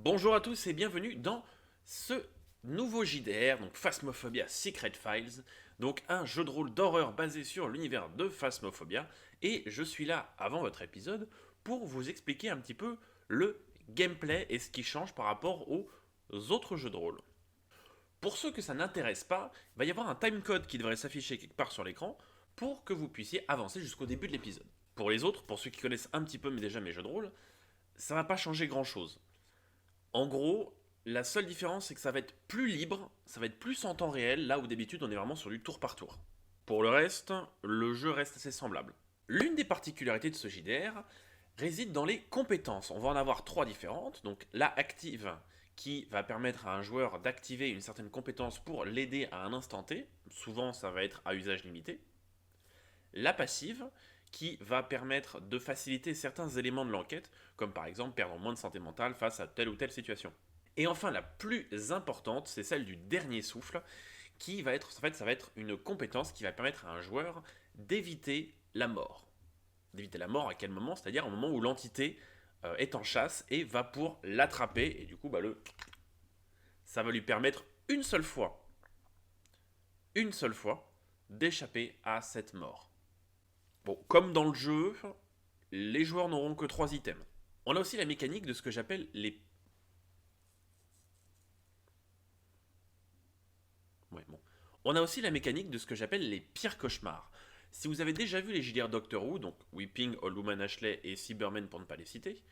Bonjour à tous et bienvenue dans ce nouveau JDR, donc Phasmophobia Secret Files, donc un jeu de rôle d'horreur basé sur l'univers de Phasmophobia, et je suis là avant votre épisode pour vous expliquer un petit peu le gameplay et ce qui change par rapport aux autres jeux de rôle. Pour ceux que ça n'intéresse pas, il va y avoir un timecode qui devrait s'afficher quelque part sur l'écran pour que vous puissiez avancer jusqu'au début de l'épisode. Pour les autres, pour ceux qui connaissent un petit peu mais déjà mes jeux de rôle, ça va pas changer grand chose. En gros, la seule différence, c'est que ça va être plus libre, ça va être plus en temps réel, là où d'habitude on est vraiment sur du tour par tour. Pour le reste, le jeu reste assez semblable. L'une des particularités de ce JDR réside dans les compétences. On va en avoir trois différentes. Donc la active, qui va permettre à un joueur d'activer une certaine compétence pour l'aider à un instant T. Souvent, ça va être à usage limité. La passive, qui va permettre de faciliter certains éléments de l'enquête, comme par exemple perdre moins de santé mentale face à telle ou telle situation. Et enfin, la plus importante, c'est celle du dernier souffle, qui va être, en fait, ça va être une compétence qui va permettre à un joueur d'éviter la mort. D'éviter la mort à quel moment? C'est-à-dire au moment où l'entité est en chasse et va pour l'attraper, et du coup, ça va lui permettre une seule fois, d'échapper à cette mort. Bon, comme dans le jeu, les joueurs n'auront que 3 items. On a aussi la mécanique de ce que j'appelle les... Ouais, bon. On a aussi la mécanique de ce que j'appelle les pires cauchemars. Si vous avez déjà vu les JDR Doctor Who, donc Weeping, Old Woman Ashley et Cybermen pour ne pas les citer,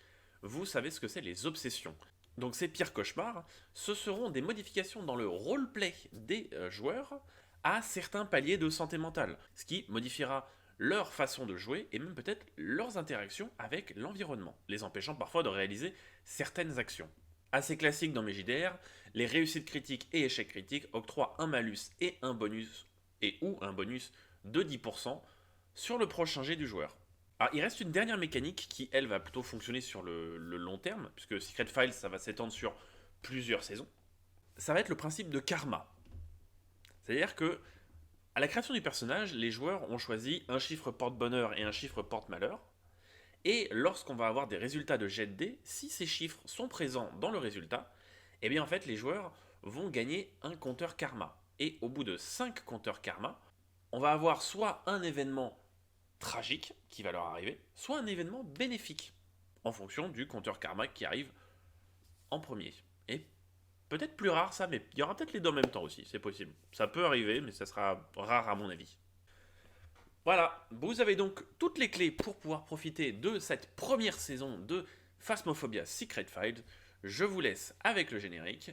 vous savez ce que c'est les obsessions. Donc ces pires cauchemars, ce seront des modifications dans le roleplay des joueurs à certains paliers de santé mentale, ce qui modifiera leur façon de jouer et même peut-être leurs interactions avec l'environnement, les empêchant parfois de réaliser certaines actions. Assez classique dans mes JDR, les réussites critiques et échecs critiques octroient un malus et un bonus, et ou un bonus de 10% sur le prochain jet du joueur. Alors, il reste une dernière mécanique qui, elle, va plutôt fonctionner sur le long terme, puisque Secret Files, ça va s'étendre sur plusieurs saisons. Ça va être le principe de karma. C'est-à-dire que, à la création du personnage, les joueurs ont choisi un chiffre porte-bonheur et un chiffre porte-malheur. Et lorsqu'on va avoir des résultats de jet de dés, si ces chiffres sont présents dans le résultat, eh bien en fait les joueurs vont gagner un compteur karma. Et au bout de 5 compteurs karma, on va avoir soit un événement tragique qui va leur arriver, soit un événement bénéfique, en fonction du compteur karma qui arrive en premier. Et peut-être plus rare ça, mais il y aura peut-être les deux en même temps aussi, c'est possible. Ça peut arriver, mais ça sera rare à mon avis. Voilà, vous avez donc toutes les clés pour pouvoir profiter de cette première saison de Phasmophobia Secret Files. Je vous laisse avec le générique.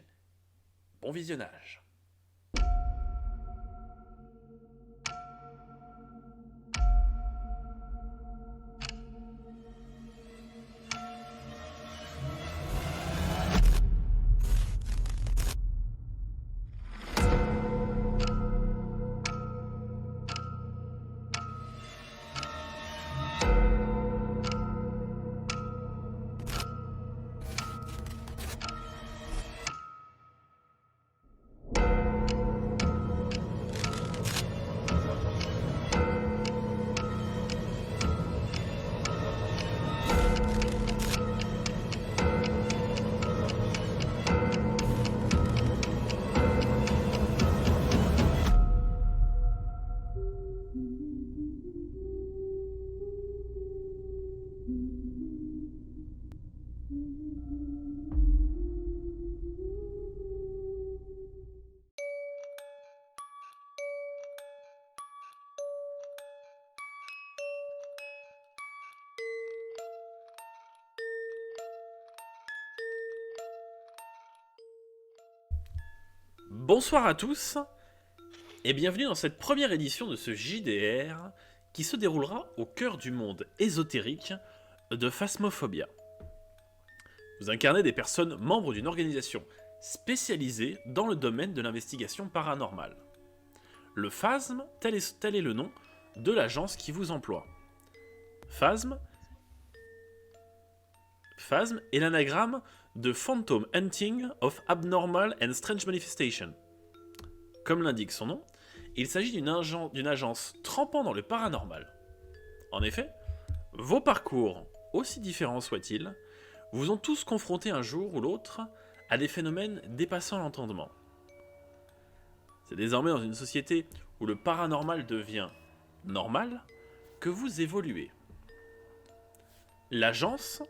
Bon visionnage. Bonsoir à tous et bienvenue dans cette première édition de ce JDR qui se déroulera au cœur du monde ésotérique de Phasmophobia. Vous incarnez des personnes membres d'une organisation spécialisée dans le domaine de l'investigation paranormale. Le Phasm, tel est le nom de l'agence qui vous emploie. Phasm est l'anagramme de Phantom Hunting of Abnormal and Strange Manifestation. Comme l'indique son nom, il s'agit d'une agence trempant dans le paranormal. En effet, vos parcours, aussi différents soient-ils, vous ont tous confronté un jour ou l'autre à des phénomènes dépassant l'entendement. C'est désormais dans une société où le paranormal devient normal que vous évoluez. L'agence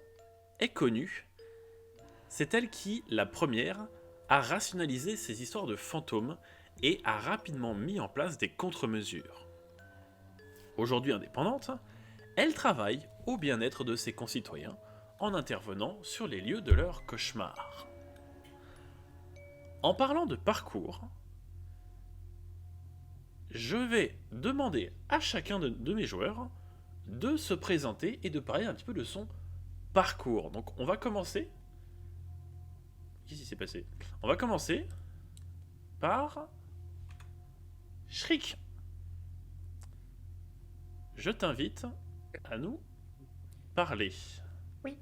est connue, c'est elle qui, la première, a rationalisé ces histoires de fantômes et a rapidement mis en place des contre-mesures. Aujourd'hui indépendante, elle travaille au bien-être de ses concitoyens en intervenant sur les lieux de leurs cauchemars. En parlant de parcours, je vais demander à chacun de mes joueurs de se présenter et de parler un petit peu de son parcours. Donc on va commencer. Qu'est-ce qui s'est passé? On va commencer par Shriek. Je t'invite à nous parler. Oui.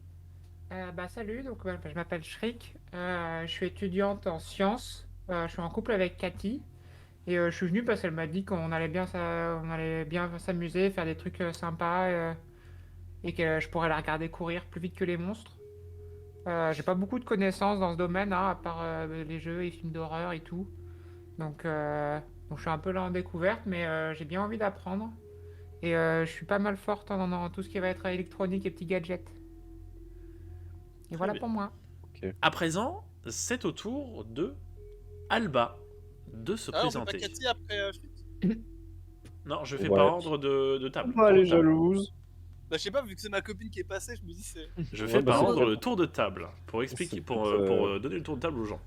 Salut, donc je m'appelle Shriek, je suis étudiante en sciences, je suis en couple avec Cathy et je suis venu parce qu'elle m'a dit qu'on allait on allait bien s'amuser, faire des trucs sympas et que je pourrais la regarder courir plus vite que les monstres. J'ai pas beaucoup de connaissances dans ce domaine, hein, à part les jeux et films d'horreur et tout. Donc je suis un peu là en découverte, mais j'ai bien envie d'apprendre. Et je suis pas mal forte dans tout ce qui va être électronique et petits gadgets. Et Très voilà bien. pour moi. Ok. À présent, c'est au tour de Alba de se Ah, on fait pas présenter. Cathy après Schmitt. Non, je fais Ouais. par ordre de table. Oh, elle est Tour de table. jalouse. Bah, je sais pas, vu que c'est ma copine qui est passée, je me dis c'est. Je Ouais, fais bah, par c'est ordre peut-être- le tour de table pour expliquer, c'est pour peut-être, donner le tour de table aux gens.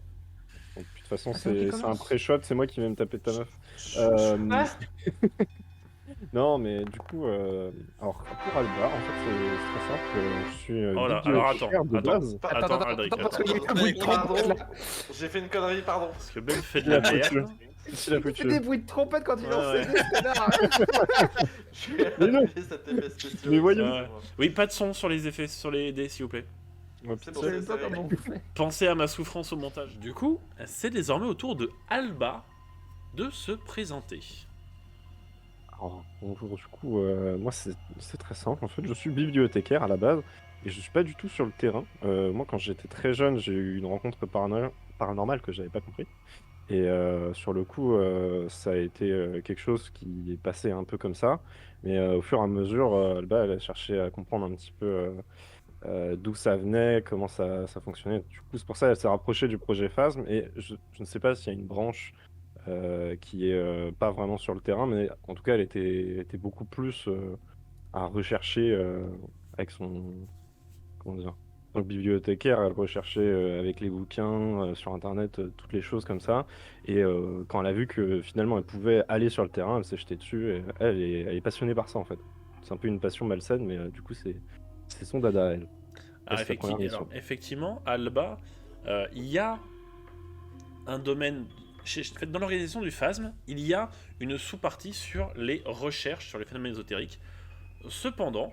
Donc, de toute façon, C'est moi qui c'est un commence. pré-shot, c'est moi qui vais me taper ta meuf. Ah, Non, mais du coup, alors pour Alba, en fait, c'est très simple. Je suis Oh là, alors attends, bibliothécaire de attends, base. attends, Aldric, parce attends. qu'il y a un bruit de trompette là. J'ai fait une connerie, pardon. Parce que Ben fait de la merde. C'est la Il fait fouture. des bruits de trompette quand il Ouais, lance ouais. ses dés, ce connard. Je vais Mais non. appeler cet effet spécial. Mais voyons. Ouais. Oui, pas de son sur les effets, sur les dés, s'il vous plaît. Ouais, C'est putain. bon, Je sais pas comment on fait. Pensez à ma souffrance au montage. Du coup, c'est désormais au tour de Alba de se présenter. Alors, bonjour, du coup, moi c'est très simple. En fait, je suis bibliothécaire à la base et je suis pas du tout sur le terrain. Moi, quand j'étais très jeune, j'ai eu une rencontre paranormale que j'avais pas compris. Et sur le coup, ça a été quelque chose qui est passé un peu comme ça. Mais au fur et à mesure, Alba, elle a cherché à comprendre un petit peu d'où ça venait, comment ça fonctionnait. Du coup, c'est pour ça qu'elle s'est rapprochée du projet Phasm. Et je ne sais pas s'il y a une branche qui est pas vraiment sur le terrain, mais en tout cas, elle était beaucoup plus à rechercher avec son. Comment dire? Donc, bibliothécaire, elle recherchait avec les bouquins, sur Internet, toutes les choses comme ça. Et quand elle a vu que finalement elle pouvait aller sur le terrain, elle s'est jetée dessus. Et elle est passionnée par ça en fait. C'est un peu une passion malsaine, mais du coup, c'est son dada à elle. Alors, c'est la première mission. effectivement, Alba, il y a un domaine. Dans l'organisation du Phasm, il y a une sous-partie sur les recherches sur les phénomènes ésotériques. Cependant,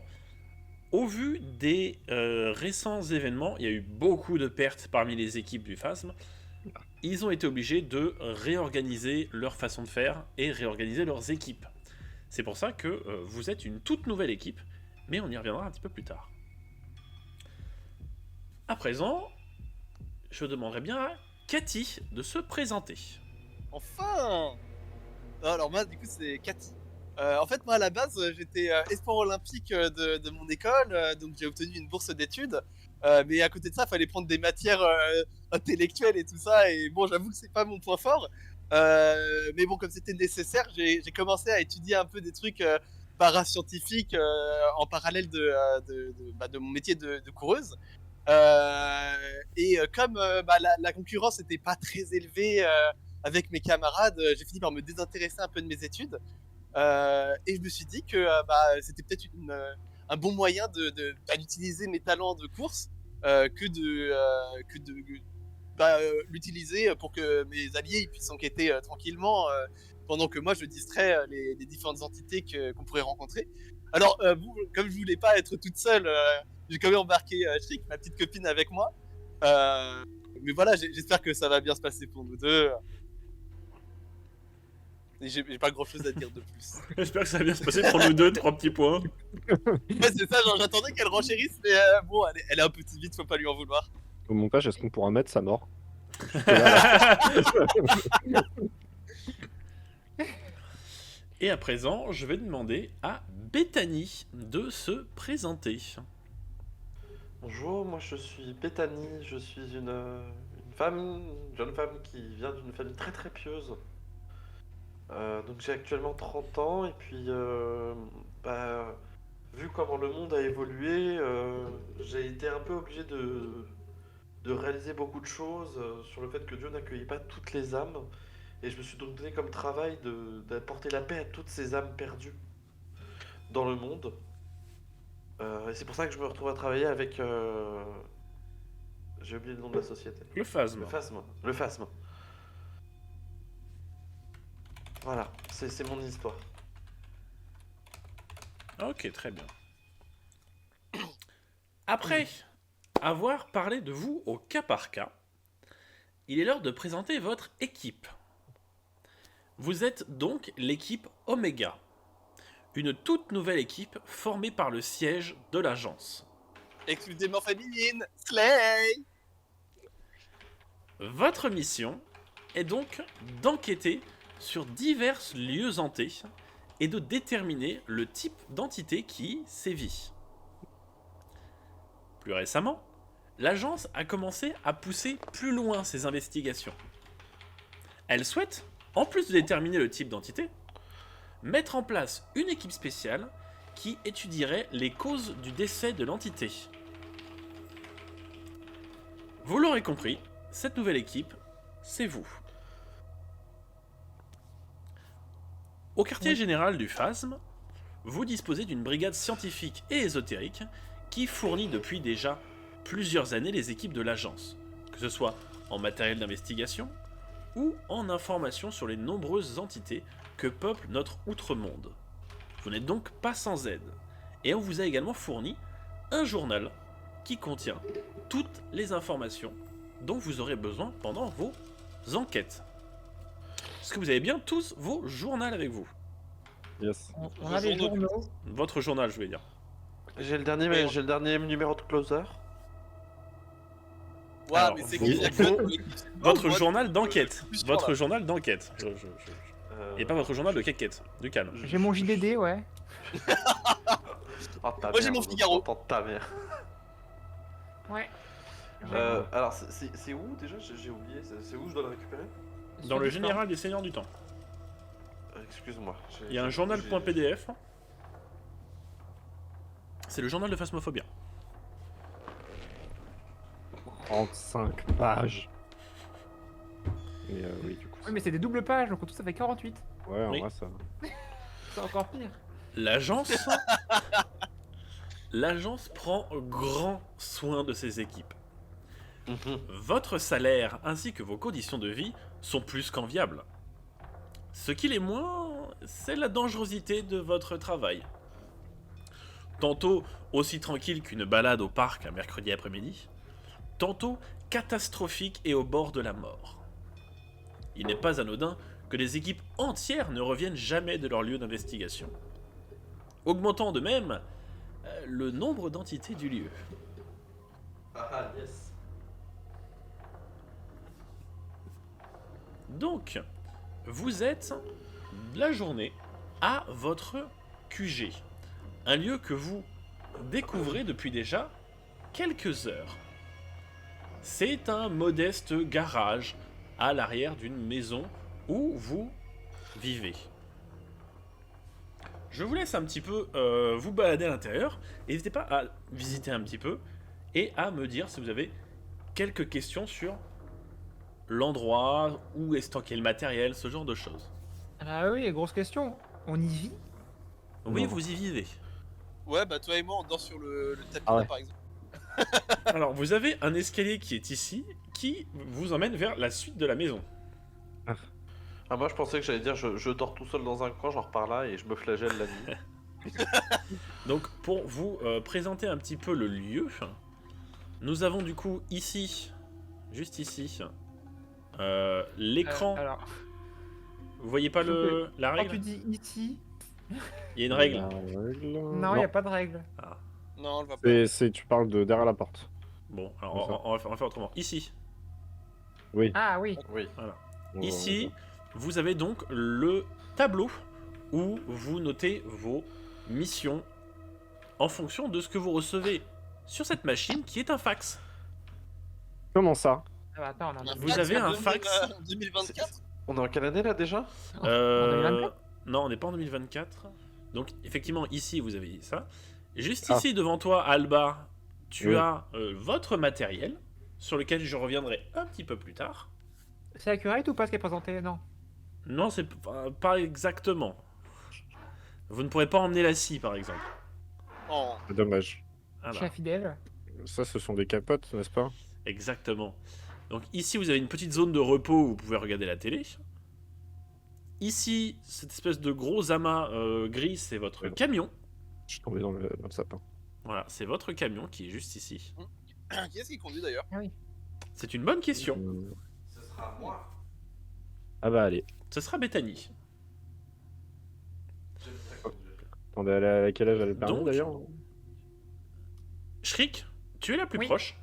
au vu des récents événements, il y a eu beaucoup de pertes parmi les équipes du Phasm. Ils ont été obligés de réorganiser leur façon de faire et réorganiser leurs équipes. C'est pour ça que vous êtes une toute nouvelle équipe, mais on y reviendra un petit peu plus tard. À présent, je demanderai bien à Cathy de se présenter. Enfin. Alors, moi, du coup, c'est Cathy. En fait, moi, à la base, j'étais espoir olympique de mon école, donc j'ai obtenu une bourse d'études. Mais à côté de ça, il fallait prendre des matières intellectuelles et tout ça. Et bon, j'avoue que c'est pas mon point fort. Mais bon, comme c'était nécessaire, j'ai commencé à étudier un peu des trucs parascientifiques en parallèle de mon métier de coureuse. Comme la concurrence n'était pas très élevée avec mes camarades, j'ai fini par me désintéresser un peu de mes études. Et je me suis dit que c'était peut-être un bon moyen d'utiliser mes talents de course que de l'utiliser pour que mes alliés ils puissent enquêter tranquillement pendant que moi je distrais les différentes entités qu'on pourrait rencontrer. Alors, comme je voulais pas être toute seule, j'ai quand même embarqué Shriek, ma petite copine, avec moi. Mais voilà, j'espère que ça va bien se passer pour nous deux. Et j'ai pas grand chose à dire de plus. J'espère que ça va bien se passer pour nous deux, 3 petits points. Ouais, c'est ça, genre j'attendais qu'elle renchérisse, mais bon, elle est un peu timide, faut pas lui en vouloir. Au montage, est-ce qu'on pourra mettre sa mort? Jusque-là, là. Et à présent, je vais demander à Bethany de se présenter. Bonjour, moi je suis Bethany, je suis une jeune femme qui vient d'une famille très très pieuse. Donc j'ai actuellement 30 ans et puis vu comment le monde a évolué, j'ai été un peu obligé de réaliser beaucoup de choses sur le fait que Dieu n'accueillait pas toutes les âmes. Et je me suis donc donné comme travail d'apporter la paix à toutes ces âmes perdues dans le monde. Et c'est pour ça que je me retrouve à travailler avec... J'ai oublié le nom de la société. Le phasme. Le phasme. Voilà, c'est mon histoire. Ok, très bien. Après avoir parlé de vous au cas par cas, il est l'heure de présenter votre équipe. Vous êtes donc l'équipe Omega, une toute nouvelle équipe formée par le siège de l'agence. Exclusivement féminine, slay. Votre mission est donc d'enquêter sur divers lieux hantés et de déterminer le type d'entité qui y sévit. Plus récemment, l'agence a commencé à pousser plus loin ses investigations. Elle souhaite, en plus de déterminer le type d'entité, mettre en place une équipe spéciale qui étudierait les causes du décès de l'entité. Vous l'aurez compris, cette nouvelle équipe, c'est vous. Au quartier général du Phasme, vous disposez d'une brigade scientifique et ésotérique qui fournit depuis déjà plusieurs années les équipes de l'agence, que ce soit en matériel d'investigation ou en information sur les nombreuses entités que peuple notre outre-monde. Vous n'êtes donc pas sans aide, et on vous a également fourni un journal qui contient toutes les informations dont vous aurez besoin pendant vos enquêtes. Est-ce que vous avez bien tous vos journaux avec vous? Yes. On a les journaux. Votre journal, je vais dire. J'ai le dernier, Mais- j'ai le dernier numéro de Closer. Ouais, Alors, mais c'est vous- qui la vous- conne. Votre moi, journal d'enquête. plus sûr, Votre là. journal d'enquête. Et pas votre journal de quéquette. Du calme. J'ai mon JDD, ouais. Oh, ta Moi, j'ai mère, mon on Figaro. entend ta mère. Ouais. Alors, c'est où déjà? J'ai oublié. C'est où je dois le récupérer? Dans le général des Seigneurs du Temps. Excuse-moi. Il y a un journal.pdf. C'est le journal de Phasmophobia. 35 pages. Mais oui, du coup. Oui, mais c'est des doubles pages, donc en tout ça fait 48. Ouais, en Oui. vrai, ça. C'est encore pire. L'agence. L'agence prend grand soin de ses équipes. Mhm. Votre salaire ainsi que vos conditions de vie sont plus qu'enviables. Ce qui l'est moins, c'est la dangerosité de votre travail. Tantôt aussi tranquille qu'une balade au parc un mercredi après-midi, tantôt catastrophique et au bord de la mort. Il n'est pas anodin que des équipes entières ne reviennent jamais de leur lieu d'investigation, augmentant de même le nombre d'entités du lieu. Ah, yes. Donc, vous êtes la journée à votre QG, un lieu que vous découvrez depuis déjà quelques heures. C'est un modeste garage à l'arrière d'une maison où vous vivez. Je vous laisse un petit peu vous balader à l'intérieur. N'hésitez pas à visiter un petit peu et à me dire si vous avez quelques questions sur l'endroit, où est stocké le matériel, ce genre de choses. Ah oui, grosse question. On y vit? Oui, Non. vous y vivez. Ouais, bah toi et moi, on dort sur le tapis, Ah là, ouais. par exemple. Alors, vous avez un escalier qui est ici, qui vous emmène vers la suite de la maison. Ah, moi je pensais que j'allais dire je dors tout seul dans un coin, j'en repars là et je me flagelle la nuit. Donc, pour vous présenter un petit peu le lieu, nous avons du coup ici, juste ici, l'écran. Alors, Vous voyez pas la Quand tu règle? dis ici, Il y a une règle. La règle. non, il n'y a pas de règle. Ah. Non, on le voit pas. Tu parles de derrière la porte. Bon, Comme alors ça. on va faire autrement. Ici, Oui. Ah oui. Oui. ici, vous avez donc le tableau où vous notez vos missions en fonction de ce que vous recevez sur cette machine qui est un fax. Comment ça? Ah bah, attends, on en a Vous avez un en fax 2024. On est en quelle année là déjà? En 2024. Non, on n'est pas en 2024. Donc, effectivement, ici, vous avez ça. Juste Ah. ici, devant toi, Alba, tu Oui. as votre matériel, sur lequel je reviendrai un petit peu plus tard. C'est accurate ou pas ce qui est présenté? Non. Non, c'est pas exactement. Vous ne pourrez pas emmener la scie, par exemple. Oh. C'est dommage. Voilà. Chien fidèle. Ça, ce sont des capotes, n'est-ce pas? Exactement. Donc ici, vous avez une petite zone de repos où vous pouvez regarder la télé. Ici, cette espèce de gros amas gris, c'est votre Ouais. camion. Je suis tombé dans le sapin. Voilà, c'est votre camion qui est juste ici. Qui est-ce qui conduit d'ailleurs? C'est une bonne question. Ce sera moi. Ah bah allez. Ce sera Bethany. Attendez, elle a quel âge elle a le permis Donc, d'ailleurs? Shriek, tu es la plus Oui. proche.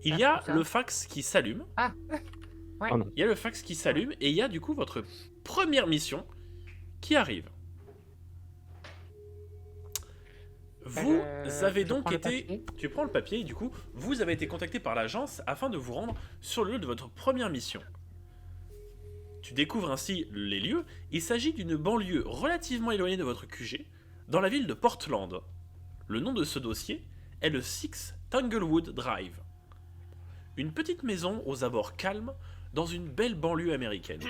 Il Ah, y a ça. le fax qui s'allume. Ouais. Oh non. Il y a le fax qui s'allume et il y a du coup votre première mission qui arrive. Vous avez je donc prends le été... papier. Tu prends le papier et du coup, vous avez été contacté par l'agence afin de vous rendre sur le lieu de votre première mission. Tu découvres ainsi les lieux. Il s'agit d'une banlieue relativement éloignée de votre QG, dans la ville de Portland. Le nom de ce dossier est le 6 Tanglewood Drive. Une petite maison aux abords calmes dans une belle banlieue américaine.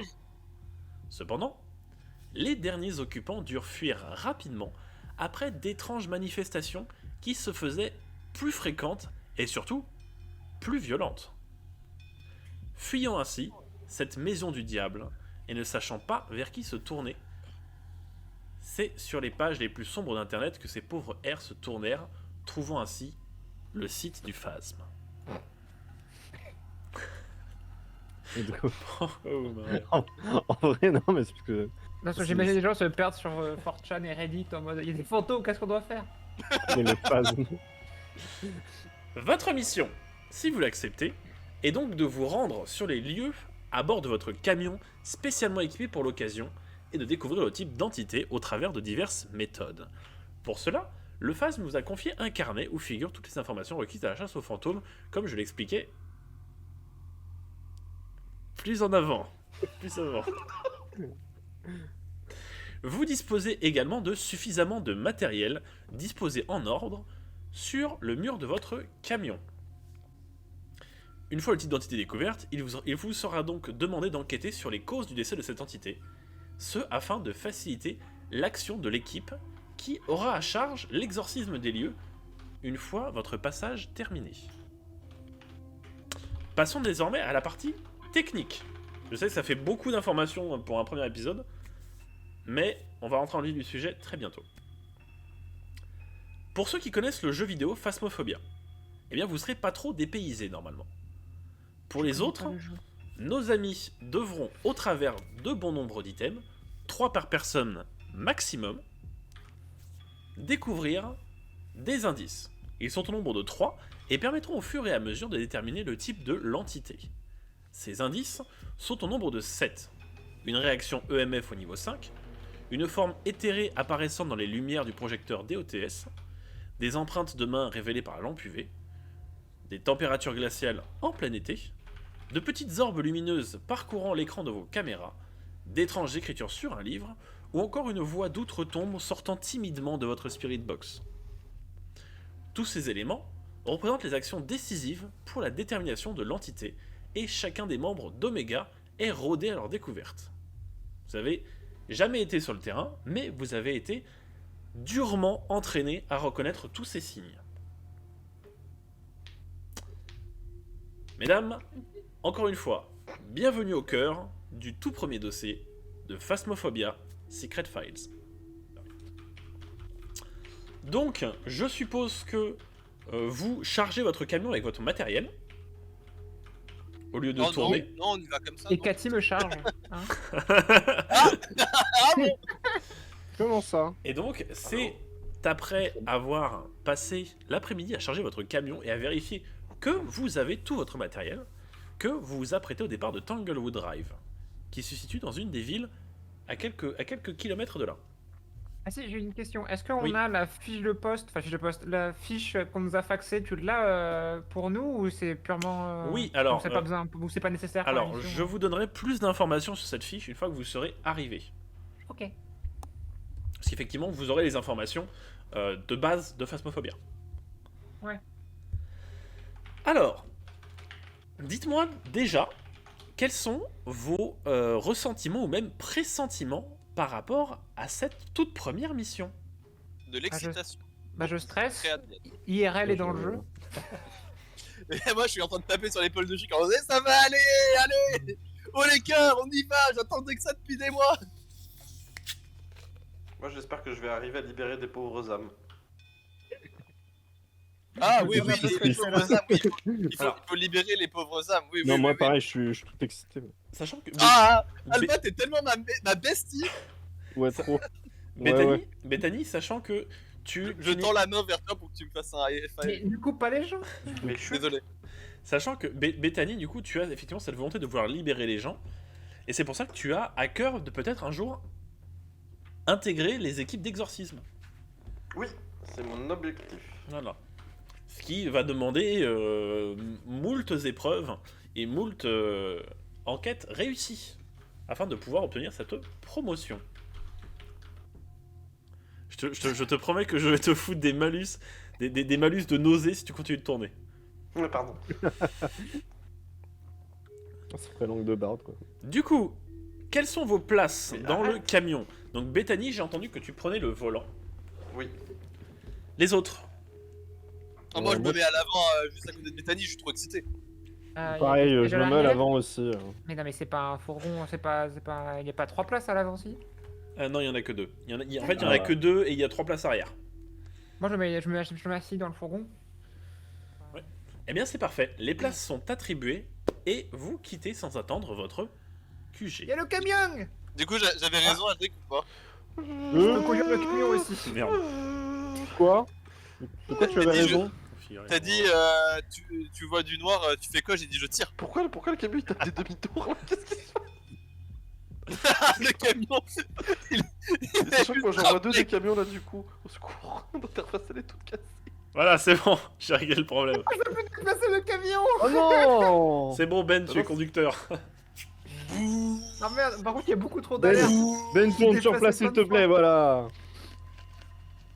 Cependant, les derniers occupants durent fuir rapidement après d'étranges manifestations qui se faisaient plus fréquentes et surtout plus violentes. Fuyant ainsi cette maison du diable et ne sachant pas vers qui se tourner, c'est sur les pages les plus sombres d'internet que ces pauvres airs se tournèrent, trouvant ainsi le site du phasme. Oh, En vrai, non, mais c'est parce que. Parce que j'imagine les gens se perdre sur 4chan et Reddit en mode il y a des photos, qu'est-ce qu'on doit faire? C'est le phasme. Votre mission, si vous l'acceptez, est donc de vous rendre sur les lieux à bord de votre camion spécialement équipé pour l'occasion et de découvrir le type d'entité au travers de diverses méthodes. Pour cela, le phasme vous a confié un carnet où figurent toutes les informations requises à la chasse aux fantômes, comme je l'expliquais plus en avant. Plus avant. Vous disposez également de suffisamment de matériel disposé en ordre sur le mur de votre camion. Une fois le type d'entité découverte, il vous sera donc demandé d'enquêter sur les causes du décès de cette entité, ce afin de faciliter l'action de l'équipe qui aura à charge l'exorcisme des lieux une fois votre passage terminé. Passons désormais à la partie technique. Je sais que ça fait beaucoup d'informations pour un premier épisode, mais on va rentrer en vif du sujet très bientôt. Pour ceux qui connaissent le jeu vidéo Phasmophobia, eh bien vous serez pas trop dépaysés normalement. Pour les autres, nos amis devront, au travers de bon nombre d'items, 3 par personne maximum, découvrir des indices. Ils sont au nombre de 3 et permettront au fur et à mesure de déterminer le type de l'entité. Ces indices sont au nombre de 7. Une réaction EMF au niveau 5, une forme éthérée apparaissant dans les lumières du projecteur DOTS, des empreintes de mains révélées par la lampe UV, des températures glaciales en plein été, de petites orbes lumineuses parcourant l'écran de vos caméras, d'étranges écritures sur un livre, ou encore une voix d'outre-tombe sortant timidement de votre spirit box. Tous ces éléments représentent les actions décisives pour la détermination de l'entité, et chacun des membres d'Omega est rodé à leur découverte. Vous n'avez jamais été sur le terrain, mais vous avez été durement entraîné à reconnaître tous ces signes. Mesdames, encore une fois, bienvenue au cœur du tout premier dossier de Phasmophobia Secret Files. Donc, je suppose que vous chargez votre camion avec votre matériel, au lieu de Non, tourner. non, on y va comme ça. Et non. Cathy me charge. Hein. Ah, bon. Comment ça? Et donc, c'est après avoir passé l'après-midi à charger votre camion et à vérifier que vous avez tout votre matériel, que vous vous apprêtez au départ de Tanglewood Drive, qui se situe dans une des villes à quelques kilomètres de là. Ah si, j'ai une question. Est-ce qu'on Oui. a la fiche de poste, la fiche qu'on nous a faxée, tu l'as pour nous ou c'est purement... Oui, alors, ou c'est pas besoin, ou c'est pas nécessaire pour Alors, l'émission, je vous donnerai plus d'informations sur cette fiche une fois que vous serez arrivé. Ok. Parce qu'effectivement, vous aurez les informations de base de Phasmophobia. Ouais. Alors, dites-moi déjà, quels sont vos ressentiments ou même pressentiments par rapport à cette toute première mission? De l'excitation. Bah je stresse, Très hâte d'y être. IRL est dans le jeu. Et moi, je suis en train de taper sur l'épaule de Chic en disant ça va aller, allez. Oh les cœurs, on y va. J'attendais que ça depuis des mois. Moi, j'espère que je vais arriver à libérer des pauvres âmes. Ah oui, Oui, oui, oui, les oui, pauvres âmes, oui. Il faut Alors. libérer les pauvres âmes, oui, Non, oui. moi oui, oui. pareil, je suis tout excité. Sachant que Ah, Bé- Alba, t'es tellement ma bestie. Ouais, Ça- trop. Bethany, ouais. Bethany, sachant que Je tu tends la main vers toi pour que tu me fasses un high Mais five. du coup, pas les gens. Mais je suis... Désolé. Sachant que Bethany, du coup, tu as effectivement cette volonté de vouloir libérer les gens, et c'est pour ça que tu as à cœur de peut-être un jour intégrer les équipes d'exorcisme. Oui, c'est mon objectif. Voilà. Ce qui va demander moultes épreuves et moultes enquêtes réussies afin de pouvoir obtenir cette promotion. Je te promets que je vais te foutre des malus, des malus de nausée si tu continues de tourner. Ouais, pardon. Ça ferait langue de barde, quoi. Du coup, quelles sont vos places Mais dans le arrête. camion? Donc Bethany, j'ai entendu que tu prenais le volant. Oui. Les autres? Ah, moi, je me moi, mets à l'avant, juste à côté de Bethany, je suis trop excité. Pareil, je me mets à l'avant aussi. Mais non, mais c'est pas un fourgon, il y a pas 3 places à l'avant si. Non, il y en a que 2. En fait, il y en a que 2 et il y a 3 places arrière. Moi je me assis dans le fourgon. Eh bien, c'est parfait. Les places sont attribuées et vous quittez sans attendre votre Il QG. y a le camion. Du coup, j'avais raison, Alric, ou pas? Je peux conduire le camion aussi. Merde. Quoi? De quoi tu avais T'as dit raison? T'as dit, tu vois du noir, tu fais quoi? J'ai dit, je tire. Pourquoi le camion il tape des demi-tours là? Qu'est-ce qui se passe? Le camion, il Sachant que moi j'en vois deux ultra des camions là du coup. Au secours, l'interface elle est toute cassée. Voilà, c'est bon. J'ai réglé le problème. Passer le camion. Oh non! C'est bon, Ben, tu es conducteur. Ah merde, par contre il y a beaucoup trop Ben, d'alerte. Ben, tourne T'es sur passé place s'il plein te de fois. plaît, voilà.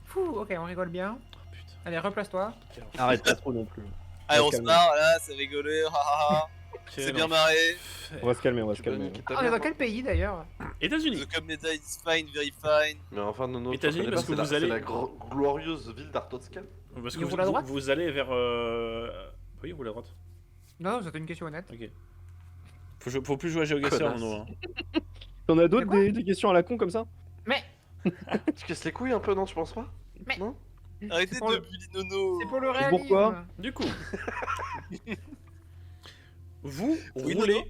Fou, ok, on rigole bien. Oh, putain. Allez, replace-toi. Quel Arrête pas trop non plus. Allez, on se Calme. marre, là, c'est rigolé, hahaha. Quel C'est bien marré. enfer. On va se calmer, on va se Tu peux calmer. niquer ta Ah, on est mère, dans hein. quel pays d'ailleurs? États-Unis. The comedy is fine, very fine. Mais enfin, non, États-Unis, tu parce connais que pas, vous c'est allez- la glorieuse ville d'Artoscan. Parce Il que roule à droite vous allez vers. Oui, vous roulez à droite. Non, c'était une question honnête. Ok. Faut plus jouer à GeoGuessr, Connasse. non, hein. T'en as d'autres Mais quoi des questions à la con comme ça? Mais Tu casses les couilles un peu, non, tu penses pas? Mais- Non? Arrêtez C'est pour de le- bully Nono. c'est pour le Et réalisme. pourquoi Du coup, vous Oui, roulez,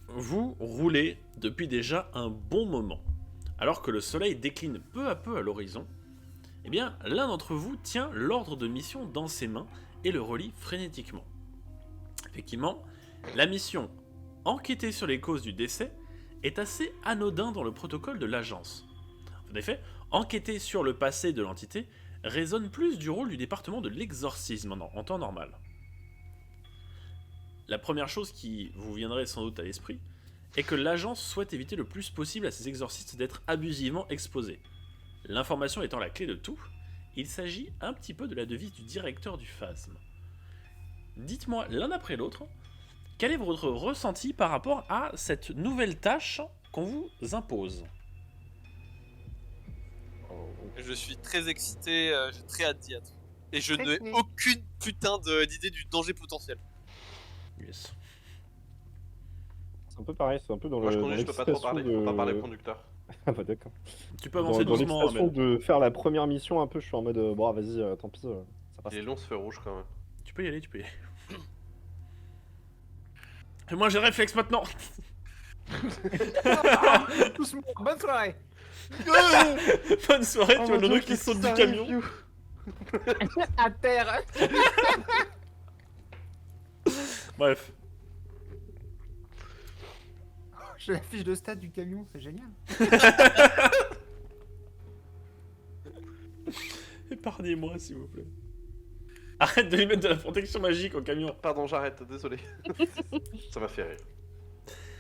vous roulez depuis déjà un bon moment. Alors que le soleil décline peu à peu à l'horizon, eh bien, l'un d'entre vous tient l'ordre de mission dans ses mains et le relie frénétiquement. Effectivement, la mission enquêter sur les causes du décès est assez anodin dans le protocole de l'agence. En effet, enquêter sur le passé de l'entité résonne plus du rôle du département de l'exorcisme en temps normal. La première chose qui vous viendrait sans doute à l'esprit est que l'agence souhaite éviter le plus possible à ses exorcistes d'être abusivement exposés. L'information étant la clé de tout, il s'agit un petit peu de la devise du directeur du phasme. Dites-moi l'un après l'autre, quel est votre ressenti par rapport à cette nouvelle tâche qu'on vous impose? Je suis très excité, j'ai très hâte d'y être. Et je Très n'ai cool. aucune putain d'idée du danger potentiel. Yes. C'est un peu pareil, c'est un peu dans Moi je le. dans conduis, je peux pas trop l'excitation parler, faut pas parler au conducteur. Ah bah d'accord. Tu peux Dans, avancer dans doucement, l'excitation Amel. de faire la première mission, un peu, je suis en mode bon, vas-y, tant pis, ça passe. Il est long ce feu rouge quand même. Tu peux y aller, tu peux y aller. Et moi j'ai le réflexe maintenant. Doucement, bonne soirée. Bonne soirée, tu Oh vois mon Nono Dieu, qui qu'est-ce saute qui du t'arrive, camion. You À terre. Bref. J'ai la fiche de stade du camion, c'est génial. Épargnez-moi, s'il vous plaît. Arrête de lui mettre de la protection magique au camion. Pardon, j'arrête, désolé. Ça m'a fait rire.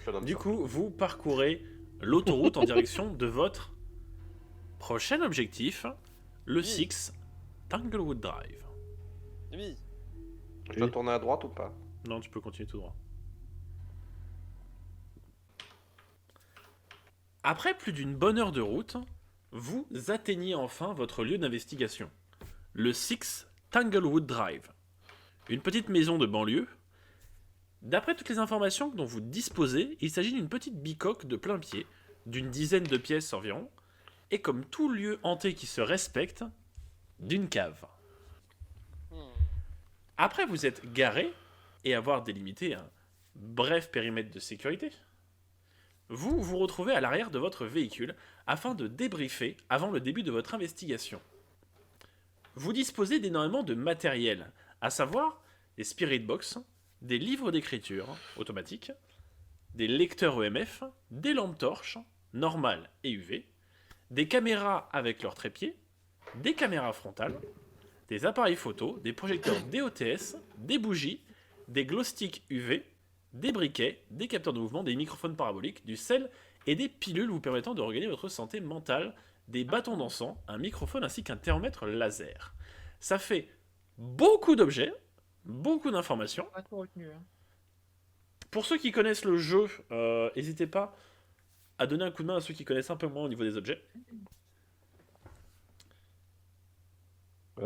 Je donne Du ça. coup, vous parcourez l'autoroute en direction de votre prochain objectif, le Oui. 6 Tanglewood Drive. Oui. Je dois tourner à droite ou pas? Non, tu peux continuer tout droit. Après plus d'une bonne heure de route, vous atteignez enfin votre lieu d'investigation, le 6 Tanglewood Drive. Une petite maison de banlieue. D'après toutes les informations dont vous disposez, il s'agit d'une petite bicoque de plein pied, d'une dizaine de pièces environ, et comme tout lieu hanté qui se respecte, d'une cave. Après vous êtes garé et avoir délimité un bref périmètre de sécurité, vous vous retrouvez à l'arrière de votre véhicule afin de débriefer avant le début de votre investigation. Vous disposez d'énormément de matériel, à savoir des spirit box, des livres d'écriture automatiques, des lecteurs EMF, des lampes torches, normales et UV, des caméras avec leur trépied, des caméras frontales, des appareils photo, des projecteurs DOTS, des bougies, des glow sticks UV, des briquets, des capteurs de mouvement, des microphones paraboliques, du sel et des pilules vous permettant de regagner votre santé mentale, des bâtons d'encens, un microphone ainsi qu'un thermomètre laser. Ça fait beaucoup d'objets, beaucoup d'informations. Pas trop retenu. Hein. Pour ceux qui connaissent le jeu, n'hésitez pas à donner un coup de main à ceux qui connaissent un peu moins au niveau des objets.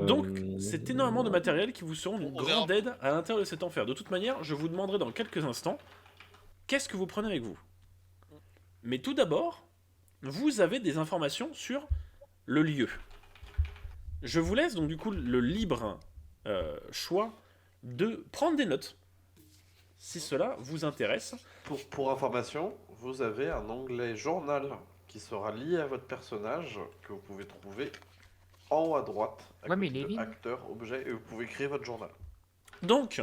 Donc, c'est énormément de matériel qui vous seront d'une On verra. grande aide à l'intérieur de cet enfer. De toute manière, je vous demanderai dans quelques instants qu'est-ce que vous prenez avec vous. Mais tout d'abord, vous avez des informations sur le lieu. Je vous laisse donc du coup le libre choix de prendre des notes, si cela vous intéresse. Pour information, vous avez un onglet journal qui sera lié à votre personnage que vous pouvez trouver en haut à droite. Ouais, mais il côté est de vide. acteur, objet, et vous pouvez créer votre journal. Donc,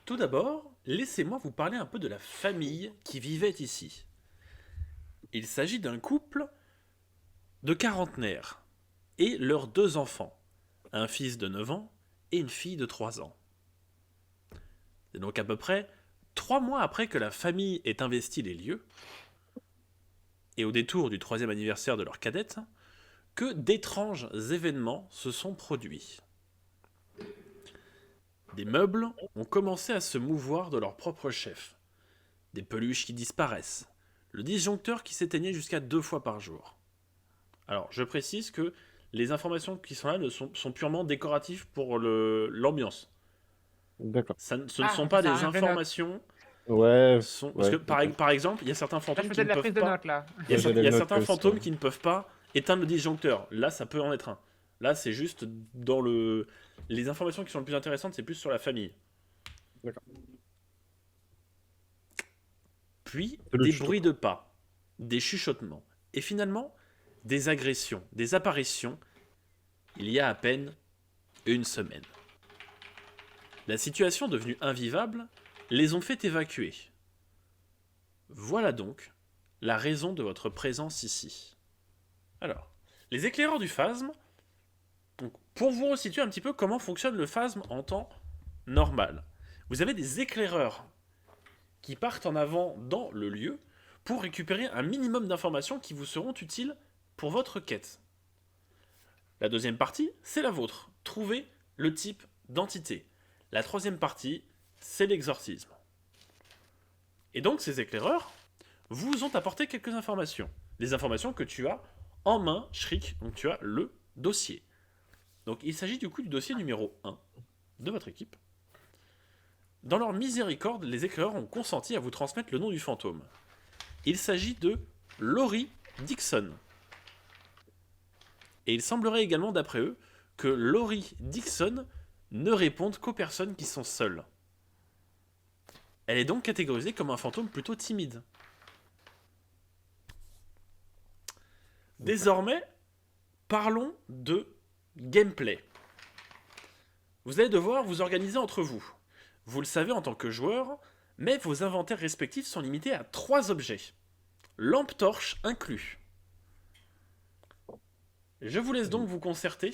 tout d'abord, laissez-moi vous parler un peu de la famille qui vivait ici. Il s'agit d'un couple de quarantenaires et leurs 2 enfants, un fils de 9 ans et une fille de 3 ans. C'est donc à peu près 3 mois après que la famille ait investi les lieux, et au détour du 3e anniversaire de leur cadette, que d'étranges événements se sont produits. Des meubles ont commencé à se mouvoir de leur propre chef, des peluches qui disparaissent, le disjoncteur qui s'éteignait jusqu'à 2 fois par jour. Alors, je précise que les informations qui sont là sont purement décoratives pour l'ambiance. D'accord. Ce ne Ah, sont pas des ça a un vrai note. informations. Ouais. Parce que, Ouais, par exemple, il y a certains Là, je fantômes qui faisais ne de la peuvent prise de pas. notes là. Il y a, J'ai il y a les notes certains aussi, fantômes ouais. qui ne peuvent pas éteindre le disjoncteur. Là, ça peut en être un. Là, c'est juste dans le. Les informations qui sont les plus intéressantes, c'est plus sur la famille. D'accord. Puis, C'est le des chuchotement. bruits de pas, des chuchotements, et finalement, des agressions, des apparitions, il y a à peine une semaine. La situation devenue invivable les ont fait évacuer. Voilà donc la raison de votre présence ici. Alors, les éclaireurs du phasme, donc, pour vous resituer un petit peu comment fonctionne le phasme en temps normal. Vous avez des éclaireurs qui partent en avant dans le lieu pour récupérer un minimum d'informations qui vous seront utiles pour votre quête. La deuxième partie, c'est la vôtre. Trouver le type d'entité. La troisième partie, c'est l'exorcisme. Et donc, ces éclaireurs vous ont apporté quelques informations. Des informations que tu as en main, Shriek. Donc, tu as le dossier. Donc, il s'agit du coup du dossier numéro 1 de votre équipe. Dans leur miséricorde, les éclaireurs ont consenti à vous transmettre le nom du fantôme. Il s'agit de Laurie Dixon. Et il semblerait également, d'après eux, que Laurie Dixon ne réponde qu'aux personnes qui sont seules. Elle est donc catégorisée comme un fantôme plutôt timide. Désormais, parlons de gameplay. Vous allez devoir vous organiser entre vous. Vous le savez en tant que joueur, mais vos inventaires respectifs sont limités à 3 objets. Lampe torche inclus. Je vous laisse donc vous concerter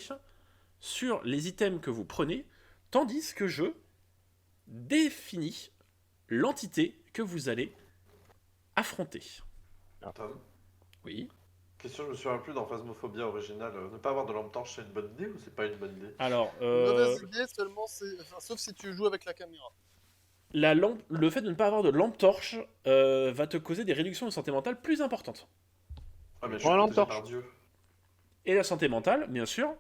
sur les items que vous prenez, tandis que je définis l'entité que vous allez affronter. Tom, Oui. question, je me souviens plus dans Phasmophobia original. Ne pas avoir de lampe torche, c'est une bonne idée ou c'est pas une bonne idée? Alors, Mauvaise idée, seulement, sauf si tu joues avec la caméra. la lampe, le fait de ne pas avoir de lampe torche va te causer des réductions de santé mentale plus importantes. Ah, mais je Prends suis la lampe protégé torche. par Dieu. Et la santé mentale, bien sûr,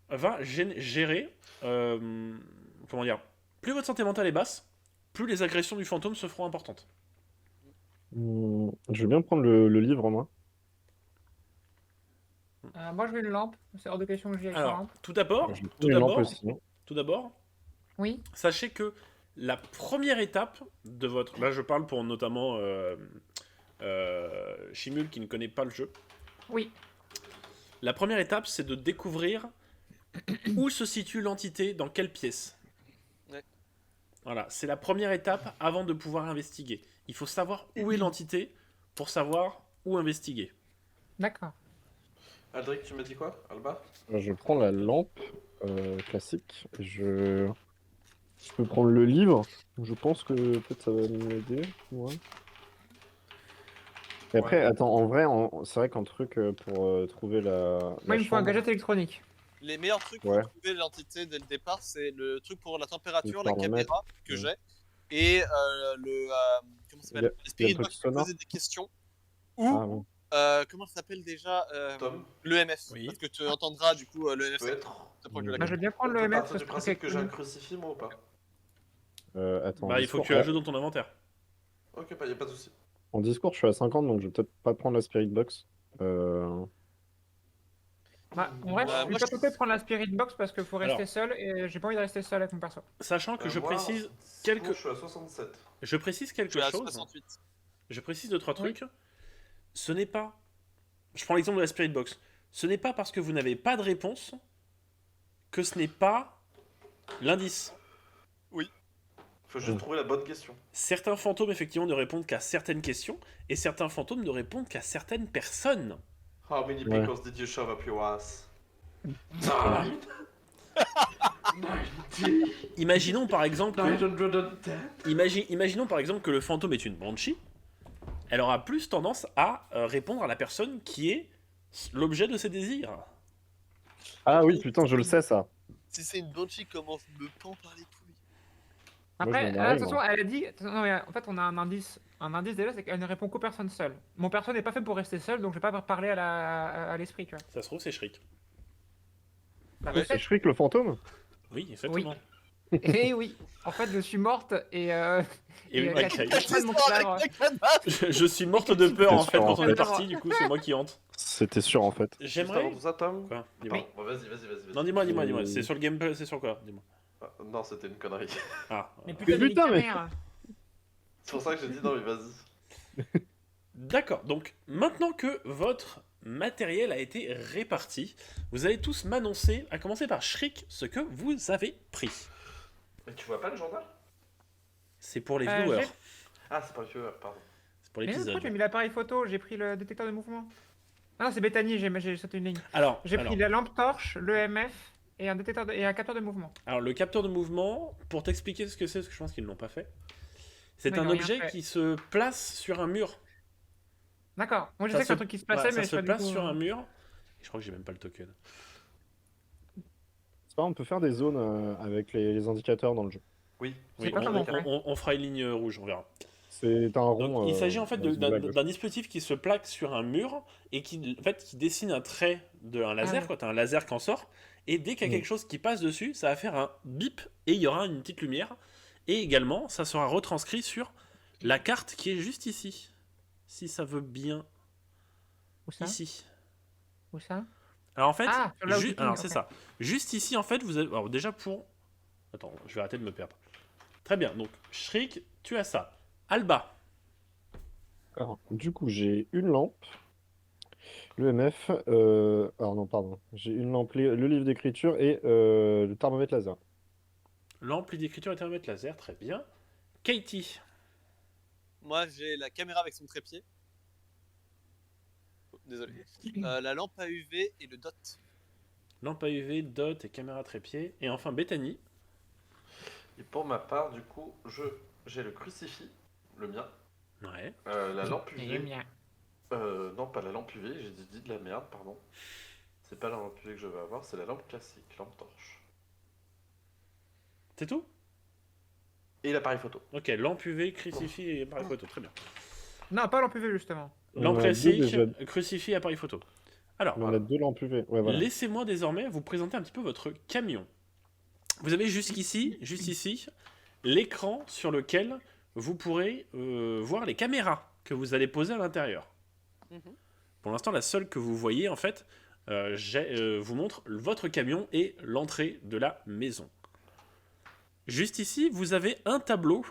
va gérer. Comment dire? Plus votre santé mentale est basse, plus les agressions du fantôme se feront importantes. Je veux bien prendre le livre, moi. Moi, je veux une lampe. C'est hors de question que j'y aille sans Alors, lampe. tout d'abord, Je vais prendre tout une lampe d'abord, aussi. tout d'abord, Oui. sachez que la première étape de votre... Là, je parle pour notamment Chimul qui ne connaît pas le jeu. Oui. La première étape, c'est de découvrir où se situe l'entité, dans quelle pièce. Ouais. Voilà, c'est la première étape avant de pouvoir investiguer. Il faut savoir où est l'entité pour savoir où investiguer. D'accord. Aldric, tu m'as dit quoi? Alba? Je prends la lampe classique. Je peux prendre le livre. Je pense que peut-être ça va m'aider. Ouais. Et après, Ouais. attends, en vrai, c'est vrai qu'un truc pour trouver la Moi, il me faut un chambre, gadget électronique. Les meilleurs trucs Ouais. pour trouver l'entité dès le départ, c'est le truc pour la température, Le la thermomètre. caméra que Ouais. j'ai, et comment ça Il y a- s'appelle? Le spirit il y a le box truc pour sonore. poser des questions. Ou, Ah, bon. comment ça s'appelle déjà? Tom? L'EMF. Oui. Parce que tu entendras du coup l'EMF. Peut être. C'est proche de la Moi, je veux bien prendre On le peut MF. partir du principe que j'ai un crucifix, moi, ou pas? Attends, Bah, il faut que tu Discord, ajoutes dans ton inventaire. Ok, y a pas de souci. en Discord, je suis à 50, donc je vais peut-être pas prendre la Spirit Box. Bah, en vrai, je moi, suis je pas suis- tenté de prendre la Spirit Box parce qu'il faut rester Alors. seul et j'ai pas envie de rester seul avec mon perso. Sachant que je Moi, précise sinon, quelque... Je suis à 67. Je précise Je quelque suis à chose. 68. Je précise 2-3 Oui. trucs. Ce n'est pas... Je prends l'exemple de la Spirit Box. Ce n'est pas parce que vous n'avez pas de réponse que ce n'est pas l'indice. Faut juste trouver la bonne question. Certains fantômes, effectivement, ne répondent qu'à certaines questions, et certains fantômes ne répondent qu'à certaines personnes. How many Ouais. pickles did you shove up your ass? Imaginons par exemple que... 910. Imaginons par exemple que le fantôme est une banshee. Elle aura plus tendance à répondre à la personne qui est l'objet de ses désirs. Ah oui, putain, je le sais, ça. Si c'est une banshee, comment je me pends par les couilles? Moi, je Après, m'en marie, attention, moi. elle a dit. Non, mais en fait, on a un indice. Un indice déjà, c'est qu'elle ne répond qu'aux personnes seules. Mon perso n'est pas fait pour rester seul, donc je vais pas parler à l'esprit, tu vois. Ça se trouve, c'est Shriek. Bah, Ouais, C'est peut-être. Shriek le fantôme? Oui, exactement. Eh oui. En fait, je suis morte et. Et oui, elle a ok. touché mon cadavre. Je suis morte de peur en fait sûr, quand en on est fait. parti, du coup c'est moi qui hante. C'était sûr, en fait. Juste J'aimerais... avant tout ça, Tom? Quoi? Dis-moi. Bon, vas-y. Non, dis-moi. C'est sur le gameplay, c'est sur quoi? Dis-moi. Ah, non, c'était une connerie. Ah. Mais putain, putain, mais- merde. C'est pour ça que j'ai dit non, mais vas-y. D'accord, donc maintenant que votre matériel a été réparti, vous allez tous m'annoncer, à commencer par Shriek, ce que vous avez pris. Mais tu vois pas le journal? C'est pour les Euh, viewers, j'ai- Ah, c'est pas le viewer, pardon. c'est pour Mais pourquoi l'épisode. j'ai mis l'appareil photo? J'ai pris le détecteur de mouvement. Ah non, c'est Bethany, j'ai sauté une ligne. Alors, J'ai pris la lampe torche, l'EMF et un détecteur et un capteur de mouvement. alors, le capteur de mouvement, pour t'expliquer ce que c'est, parce que je pense qu'ils ne l'ont pas fait, c'est Mais ils un n'ont rien objet fait. qui se place sur un mur. D'accord. Moi, je Ça sais que c'est un se- truc qui se Voilà, passait, ça mais se pas du place coup, sur un mur. Et je crois que j'ai même pas le token. C'est pas, on peut faire des zones avec les indicateurs dans le jeu. Oui. sais pas comment on fait. on fera une ligne rouge, on verra. C'est un rond. Donc, il s'agit en fait dans une vague. d'un dispositif qui se plaque sur un mur et qui, en fait, qui dessine un trait d'un laser, ouais. quoi. T'as un laser qui en sort, et dès qu'il y a Mm. quelque chose qui passe dessus, ça va faire un bip et il y aura une petite lumière. Et également, ça sera retranscrit sur la carte qui est juste ici. Si ça veut bien. Où ça? Ici. Où ça? Alors en fait, Ah, sur là où tu alors cliques, c'est ok. ça. Juste ici, en fait, vous avez. Alors déjà pour. Attends, je vais arrêter de me perdre. Très bien, donc Shriek, tu as ça. Alba. Alors, du coup, j'ai une lampe. L'EMF, alors non, pardon. J'ai une lampe, le livre d'écriture et le thermomètre laser. L'ampli d'écriture et thermomètre laser, très bien. Katie. Moi, j'ai la caméra avec son trépied. Oh, désolé. La lampe à UV et le dot. Lampe à UV, dot et caméra trépied. Et enfin Bethany. Et pour ma part, du coup, j'ai le crucifix, le mien, Ouais. la lampe Et UV. le mien. Non, pas la lampe UV, j'ai dit de la merde, pardon. C'est pas la lampe UV que je veux avoir, c'est la lampe classique, lampe torche. C'est tout? Et l'appareil photo. Ok, lampe UV, crucifix et appareil photo, très bien. Non, pas l'empuvée justement. Lampe On a deux classique, déjà. crucifix et appareil photo. Alors, On a 2 lampes UV. Ouais, voilà. laissez-moi désormais vous présenter un petit peu votre camion. Vous avez juste ici, l'écran sur lequel vous pourrez voir les caméras que vous allez poser à l'intérieur. Mhm. Pour l'instant, la seule que vous voyez, en fait, vous montre votre camion et l'entrée de la maison. Juste ici, vous avez un tableau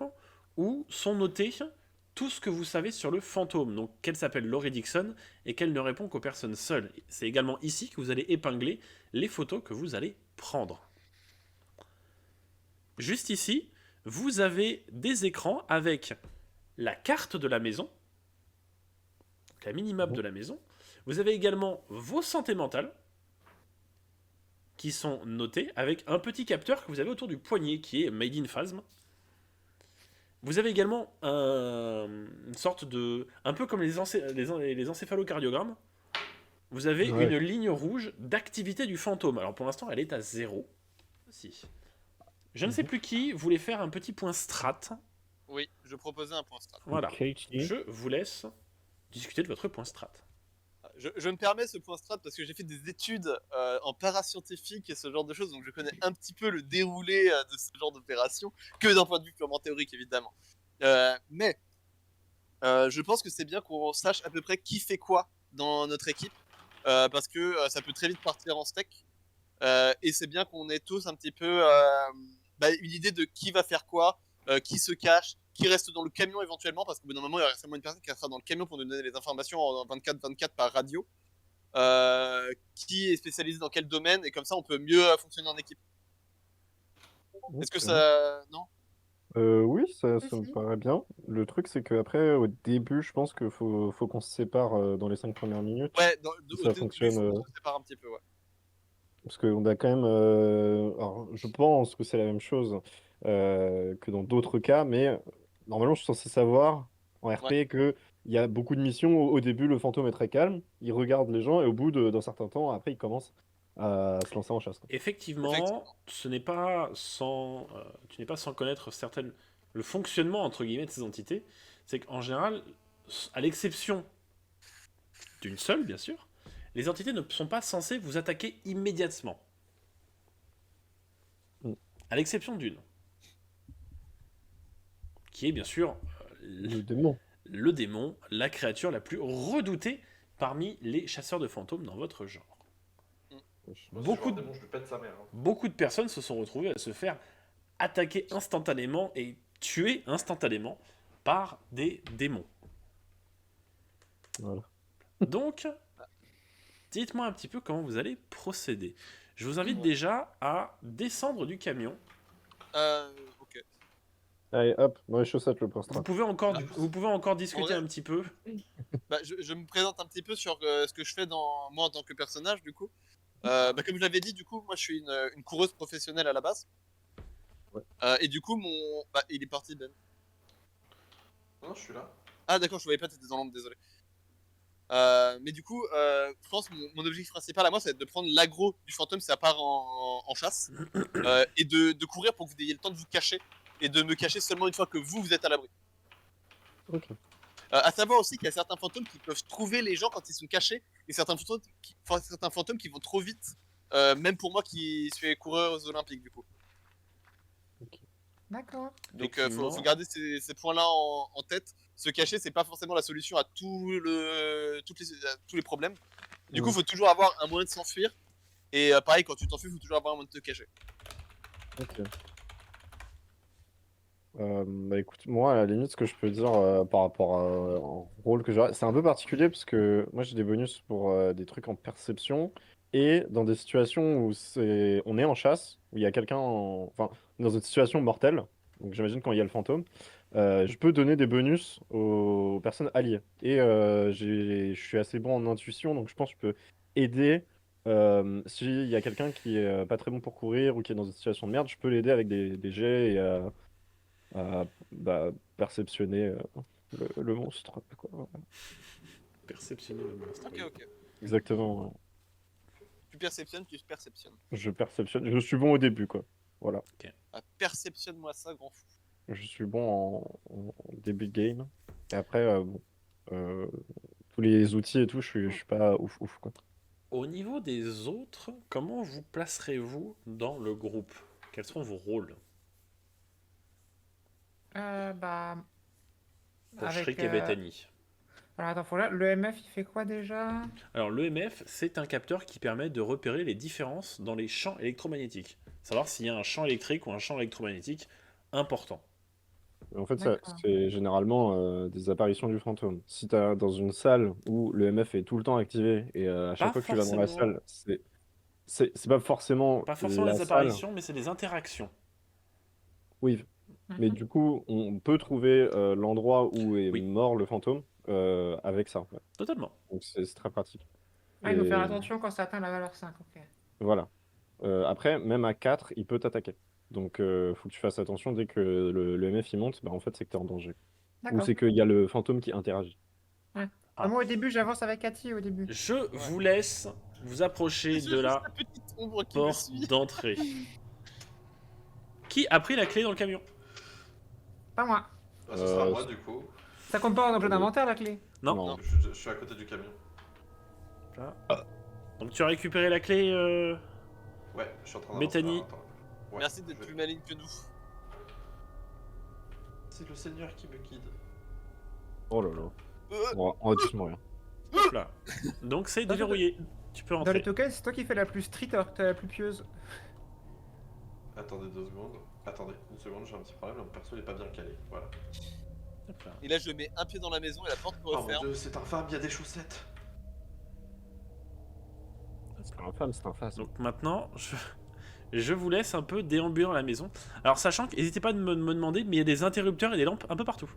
où sont notés tout ce que vous savez sur le fantôme. Donc, qu'elle s'appelle Laurie Dixon et qu'elle ne répond qu'aux personnes seules. C'est également ici que vous allez épingler les photos que vous allez prendre. Juste ici, vous avez des écrans avec la carte de la maison, la mini-map de la maison. Vous avez également vos santé mentale, qui sont notés avec un petit capteur que vous avez autour du poignet, qui est Made in Phasm. Vous avez également une sorte de... un peu comme les encéphalocardiogrames. Vous avez Ouais. une ligne rouge d'activité du fantôme. Alors pour l'instant, elle est à 0. Si. Je ne sais plus qui voulait faire un petit point strat. Oui, je proposais un point strat. Voilà. Katie. Je vous laisse discuter de votre point strat. Je me permets ce point strat parce que j'ai fait des études en parascientifique et ce genre de choses, donc je connais un petit peu le déroulé de ce genre d'opération, que d'un point de vue purement théorique évidemment. Mais je pense que c'est bien qu'on sache à peu près qui fait quoi dans notre équipe, parce que ça peut très vite partir en steak, et c'est bien qu'on ait tous un petit peu une idée de qui va faire quoi, qui se cache, qui reste dans le camion éventuellement, parce qu'au bout d'un moment, il y aura certainement une personne qui restera dans le camion pour nous donner les informations en 24/24 par radio, qui est spécialisé dans quel domaine, et comme ça, on peut mieux fonctionner en équipe. Est-ce que Ok. ça... Non? Oui, ça Si, me si. paraît bien. Le truc, c'est qu'après, au début, je pense qu'il faut qu'on se sépare dans les 5 premières minutes. Ouais, Si au ça début, il fonctionne. faut qu'on se sépare un petit peu, ouais. Parce qu'on a quand même. Alors, je pense que c'est la même chose que dans d'autres cas, mais normalement, je suis censé savoir en Ouais, RP qu'il y a beaucoup de missions. Au début, le fantôme est très calme, il regarde les gens, et au bout d'un certain temps, après, il commence à se lancer en chasse, quoi. Effectivement, ce n'est pas sans, tu n'es pas sans connaître le fonctionnement entre guillemets de ces entités. C'est qu'en général, à l'exception d'une seule, bien sûr, les entités ne sont pas censées vous attaquer immédiatement. Mm. À l'exception d'une, qui est bien sûr Le démon. le démon, la créature la plus redoutée parmi les chasseurs de fantômes dans votre genre. Moi, Beaucoup si je de- vois un démon, je lui pète sa mère. Hein. Beaucoup de personnes se sont retrouvées à se faire attaquer instantanément et tuer instantanément par des démons. Voilà. Donc, dites-moi un petit peu comment vous allez procéder. Je vous invite déjà à descendre du camion. ok. Allez, hop, dans les chaussettes, le point Vous strat. pouvez encore discuter Ouais. un petit peu. Je me présente un petit peu sur ce que je fais moi en tant que personnage, du coup. Comme je l'avais dit, du coup, moi, je suis une coureuse professionnelle à la base. Ouais. Et du coup, il est parti, Ben. Non, je suis là. Ah, d'accord, je voyais pas, t'étais dans l'ombre, désolé. Mais du coup, je pense que mon objectif principal à moi, ça va être de prendre l'aggro du fantôme si ça part en chasse, et de courir pour que vous ayez le temps de vous cacher, et de me cacher seulement une fois que vous êtes à l'abri. Ok. À savoir aussi qu'il y a certains fantômes qui peuvent trouver les gens quand ils sont cachés, et certains fantômes qui vont trop vite, même pour moi qui suis coureur aux Olympiques, du coup. D'accord. Donc Effectivement. faut garder ces points-là en tête. Se cacher, c'est pas forcément la solution à tous les problèmes. Du coup, Ouais. faut toujours avoir un moyen de s'enfuir. Et pareil, quand tu t'enfuis, faut toujours avoir un moyen de te cacher. Ok. Bah écoute, moi, à la limite, ce que je peux dire par rapport au rôle que j'aurais, c'est un peu particulier parce que moi, j'ai des bonus pour des trucs en perception et dans des situations où on est en chasse, où il y a quelqu'un, enfin, dans une situation mortelle, donc j'imagine quand il y a le fantôme, je peux donner des bonus aux personnes alliées. Et je suis assez bon en intuition, donc je pense que je peux aider. S'il y a quelqu'un qui est pas très bon pour courir ou qui est dans une situation de merde, je peux l'aider avec des jets et à bah, perceptionner le monstre, quoi. Perceptionner le monstre. Ok, oui. ok. Exactement. Ouais. Tu perceptionnes, tu perceptionnes. Je perceptionne. Je suis bon au début, quoi. Voilà. Ah, perceptionne-moi ça, grand fou. Je suis bon en début de game. Et après, bon, euh, tous les outils et tout, je suis pas ouf, ouf, quoi. Au niveau des autres, comment vous placerez-vous dans le groupe? Quels seront vos rôles Bah, pour avec. Shriek et Bethany? Alors attends, faut là. Le MF, il fait quoi déjà? Alors l'EMF, c'est un capteur qui permet de repérer les différences dans les champs électromagnétiques. Savoir s'il y a un champ électrique ou un champ électromagnétique important. En fait, D'accord. c'est généralement des apparitions du fantôme. Si tu es dans une salle où le MF est tout le temps activé et à chaque Pas fois que tu vas dans la forcément, salle, c'est pas forcément pas forcément la les salle. apparitions, mais c'est les interactions. Oui, mais Mhm. du coup, on peut trouver l'endroit où est Oui, mort le fantôme avec ça. Ouais. totalement. Donc c'est très pratique. Ah, il faut faire Et attention quand ça atteint la valeur 5, ok. voilà. Après, même à 4, il peut t'attaquer. Donc faut que tu fasses attention dès que le MF il monte, bah, en fait c'est que tu es en danger. Ou D'accord. c'est qu'il y a le fantôme qui interagit. Ouais. Bah, Ah, moi, au début, j'avance avec Cathy, au début. je Ouais. vous laisse vous approcher J'ai de juste la la petite ombre qui me porte suit. d'entrée. Qui a pris la clé dans le camion? Pas moi. Ah, ce sera Euh, moi du coup. Ça compte pas en objet euh, d'inventaire, la clé? Non. non. Je suis à côté du camion. Là. Donc tu as récupéré la clé, Ouais, je suis en train d'avancer. Bethany. Attends. Ouais, Merci d'être je vais- plus maligne que nous. C'est le Seigneur qui me guide. Oh là là. Euh, On va tous mourir. Hop là. Donc c'est Dans le- déverrouillé. Tu peux Dans les rentrer. tokens, c'est toi qui fais la plus street alors que t'es la plus pieuse. Attendez 2 secondes. Attendez, une seconde, j'ai un petit problème. Mon perso il est pas bien calé. Voilà. Hop là. Et là, je mets un pied dans la maison et la porte me Oh mon referme. dieu, c'est infâme, il y a des chaussettes. C'est un femme, c'est un face. Donc maintenant, je vous laisse un peu déambuler dans la maison. Alors sachant que, n'hésitez pas à me demander, mais il y a des interrupteurs et des lampes un peu partout.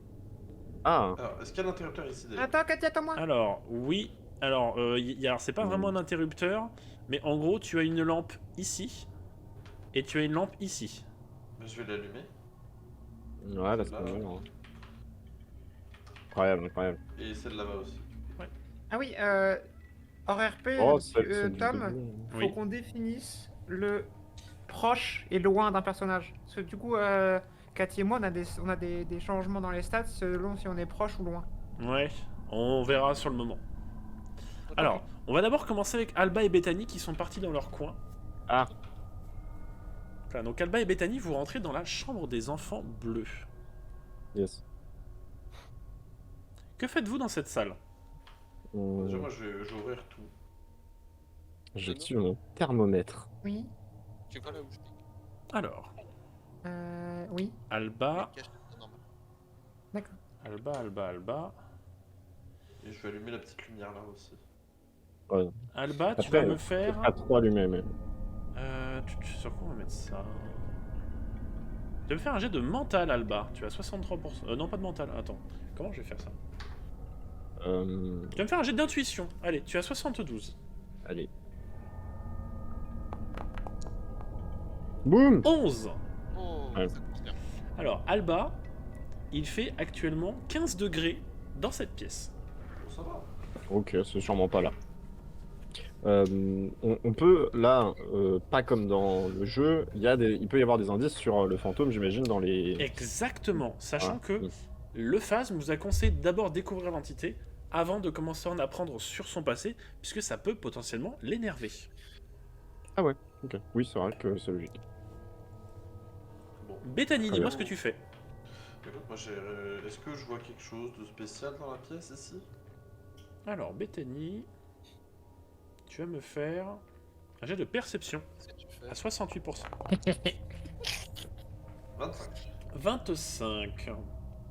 Ah, Alors, est-ce qu'il y a l'interrupteur ici déjà? Attends, Cathy, attends-moi. Alors, oui. Alors, alors c'est pas vraiment un interrupteur, mais en gros, tu as une lampe ici, et tu as une lampe ici. Je vais l'allumer. ouais, là c'est pas mal. Hein. Incroyable, incroyable. Et celle là-bas aussi. Ah oui, hors RP, Oh, c'est du Tom, début. faut Oui. qu'on définisse le proche et loin d'un personnage. Parce que du coup, Cathy et moi, on a des changements dans les stats selon si on est proche ou loin. Ouais, on verra sur le moment. Alors, on va d'abord commencer avec Alba et Bethany qui sont partis dans leur coin. Ah, Voilà, donc Alba et Bethany, vous rentrez dans la chambre des enfants bleus. yes. Que faites-vous dans cette salle? Déjà, moi je vais ouvrir tout. J'active mon thermomètre. Oui. Tu vois là où je clique. Alors, Oui. Alba, Je cache la normal. D'accord. Alba. Et je vais allumer la petite lumière là aussi. Ouais. Alba, tu Après, vas me c'est faire... pas trop allumé, mais. Sur quoi on va mettre ça? Tu vas me faire un jet de mental, Alba. Tu as 63%. Non, pas de mental. Attends. Comment je vais faire ça? Tu vas me faire un jet d'intuition. Allez, tu as 72. Allez. Boum 11. Oh, Ouais. ça coûte cher. Alors, Alba, il fait actuellement 15 degrés dans cette pièce. Bon, ça va. Ok, c'est sûrement pas là. On peut, là, pas comme dans le jeu, il peut y avoir des indices sur le fantôme, j'imagine, dans les... Exactement. Sachant Ah, que oui. le phasme nous a conseillé d'abord découvrir l'entité avant de commencer à en apprendre sur son passé, puisque ça peut potentiellement l'énerver. Ah ouais, ok. Oui, c'est vrai que c'est logique. Bon. Bethany, Très dis-moi bien. ce que tu fais. Écoute, moi j'ai. Est-ce que je vois quelque chose de spécial dans la pièce ici? Alors, Bethany, tu vas me faire un jet de perception Qu'est-ce que tu fais à 68%. 25. 25.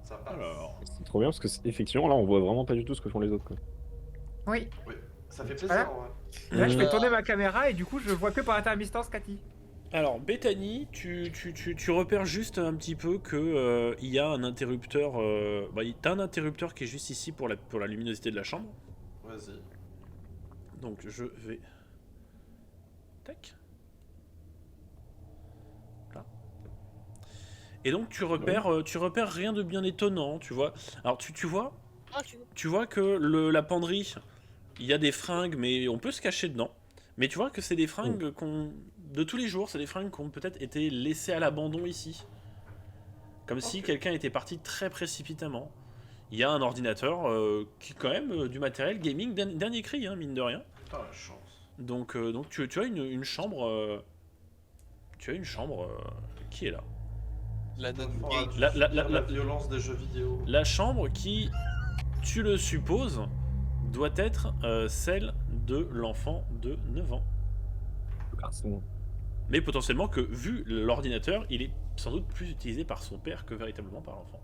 Ça passe. Alors, C'est trop bien parce que effectivement là on voit vraiment pas du tout ce que font les autres quoi. Oui. Ça fait plaisir, Voilà. en vrai. Là, je fais Euh, tourner ma caméra et du coup, je vois que par intermittence Cathy. alors Bethany, tu repères juste un petit peu que il y a un interrupteur. T'as un interrupteur qui est juste ici pour la luminosité de la chambre. Vas-y. Donc je vais. Tac. Là. Et donc tu repères rien de bien étonnant, tu vois. Alors tu vois. Tu vois que la penderie, il y a des fringues, mais on peut se cacher dedans. Mais tu vois que c'est des fringues de tous les jours, c'est des fringues qui ont peut-être été laissées à l'abandon ici. Comme si quelqu'un était parti très précipitamment. Il y a un ordinateur qui est quand même du matériel gaming dernier cri, hein, mine de rien. Putain, la chance. Donc tu as une chambre. Tu as une chambre qui est là. La note Faut gay. la violence des jeux vidéo. La chambre qui, tu le supposes, doit être celle de l'enfant de 9 ans. Garçon. Mais potentiellement que, vu l'ordinateur, il est sans doute plus utilisé par son père que véritablement par l'enfant.